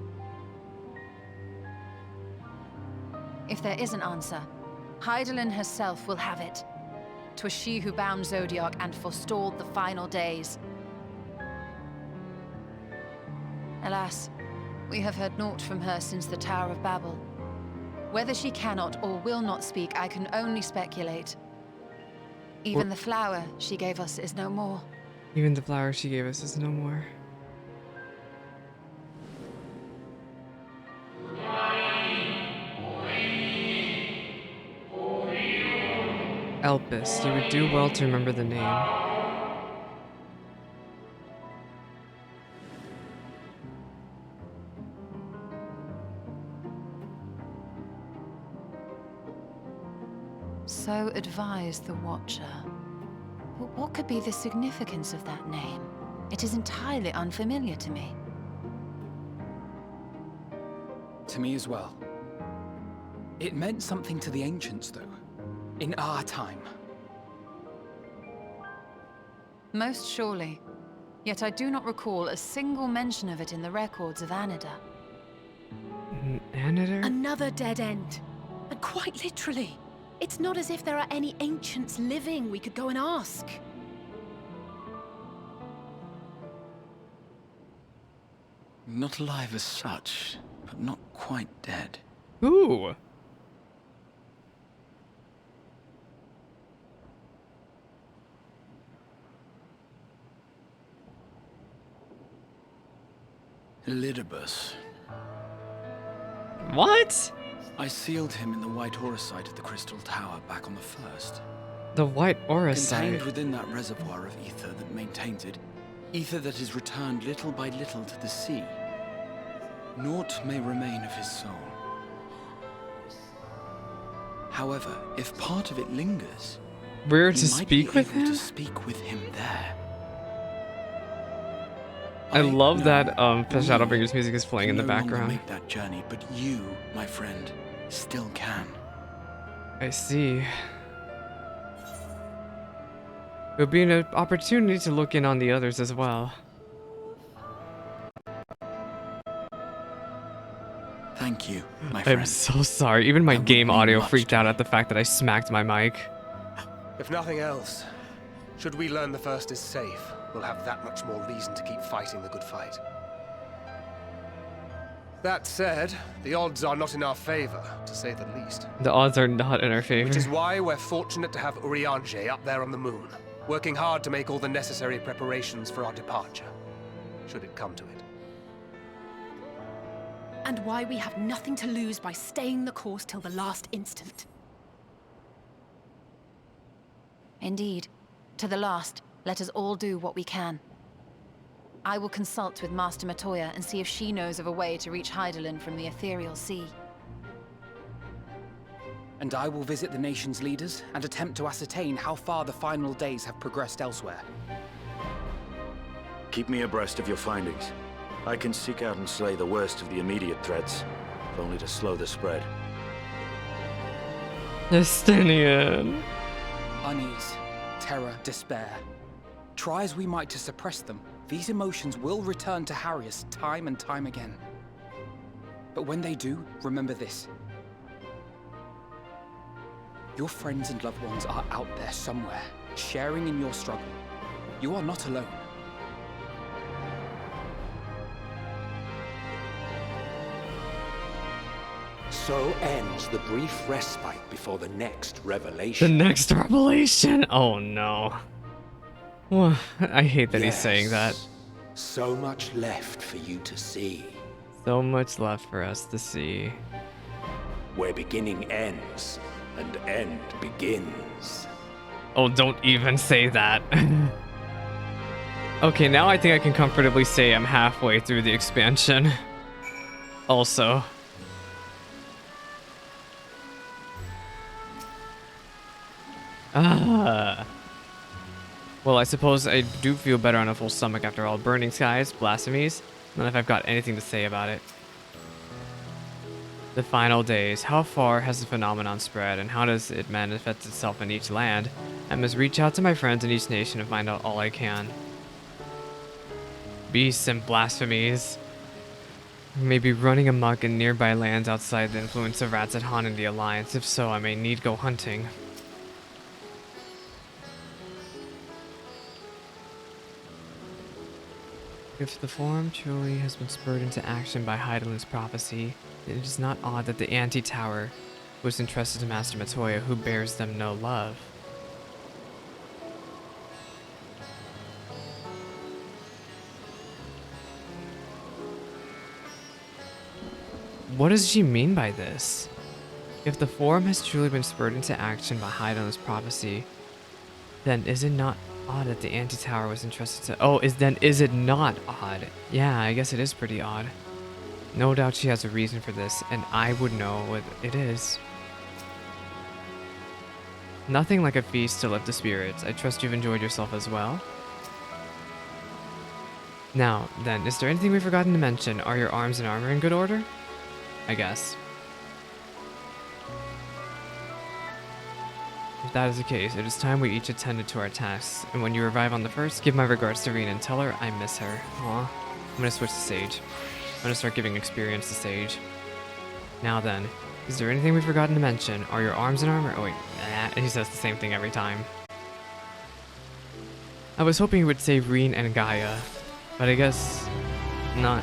If there is an answer, Hydaelyn herself will have it. 'Twas she who bound Zodiac and forestalled the final days. Alas, we have heard naught from her since the Tower of Babel. Whether she cannot or will not speak, I can only speculate. Even the flower she gave us is no more. Even the flower she gave us is no more. Elpis, you would do well to remember the name. So advised the Watcher. But what could be the significance of that name? It is entirely unfamiliar to me. To me as well. It meant something to the ancients, though. In our time. Most surely. Yet I do not recall a single mention of it in the records of Anida. Anida? Another dead end. And quite literally. It's not as if there are any ancients living we could go and ask. Not alive as such, but not quite dead. Ooh. Elidibus. What? I sealed him in the white auracite of the Crystal Tower back on the first. The white auracite. Contained within that reservoir of ether that maintains it, ether that is returned little by little to the sea. Naught may remain of his soul. However, if part of it lingers, We're we to might speak be with able him? to speak with him there. I love know that we Shadowbringers music is playing in the can no longer background. make that journey, but you, my friend, still can. I see. It'll be an opportunity to look in on the others as well. Thank you, my friend. I'm so sorry. Even my That would game mean audio much freaked to out me. at the fact that I smacked my mic. If nothing else, should we learn the First is safe, we'll have that much more reason to keep fighting the good fight. That said, the odds are not in our favor, to say the least. The odds are not in our favor. Which is why we're fortunate to have Urianger up there on the moon, working hard to make all the necessary preparations for our departure, should it come to it. And why we have nothing to lose by staying the course till the last instant. Indeed. To the last, let us all do what we can. I will consult with Master Matoya and see if she knows of a way to reach Hydaelyn from the ethereal sea. And I will visit the nation's leaders and attempt to ascertain how far the final days have progressed elsewhere. Keep me abreast of your findings. I can seek out and slay the worst of the immediate threats, if only to slow the spread. Justinian. Unease, terror, despair. Try as we might to suppress them, these emotions will return to harry us time and time again. But when they do, remember this. Your friends and loved ones are out there somewhere, sharing in your struggle. You are not alone. So ends the brief respite before the next The revelation. next revelation? Oh no. Well, I hate that he's saying that. So much left for you to see. So much left for us to see. Where beginning ends and end begins. Oh, don't even say that. Okay, now I think I can comfortably say I'm halfway through the expansion. Also. Well, I suppose I do feel better on a full stomach after all. Burning skies, blasphemies. None if I've got anything to say about it. The final days. How far has the phenomenon spread, and how does it manifest itself in each land? I must reach out to my friends in each nation and find out all I can. Beasts and blasphemies. Maybe running amok in nearby lands outside the influence of rats at Han and the Alliance. If so, I may need go hunting. If the forum truly has been spurred into action by Hydaelyn's prophecy, it is not odd that the anti-tower was entrusted to Master Matoya, who bears them no love. What does she mean by this? If the forum has truly been spurred into action by Hydaelyn's prophecy, then is it not odd that the anti-tower was entrusted to... Oh, is it not odd? Yeah, I guess it is pretty odd. No doubt she has a reason for this, and I would know what it is. Nothing like a feast to lift the spirits. I trust you've enjoyed yourself as well. Now, then, is there anything we've forgotten to mention? Are your arms and armor in good order? I guess. If that is the case, it is time we each attended to our tasks. And when you arrive on the first, give my regards to Reen and tell her I miss her. Aw. I'm gonna switch to Sage. I'm gonna start giving experience to Sage. Now then, is there anything we've forgotten to mention? Are your arms and armor? Oh wait, he says the same thing every time. I was hoping he would say Reen and Gaia, but I guess not.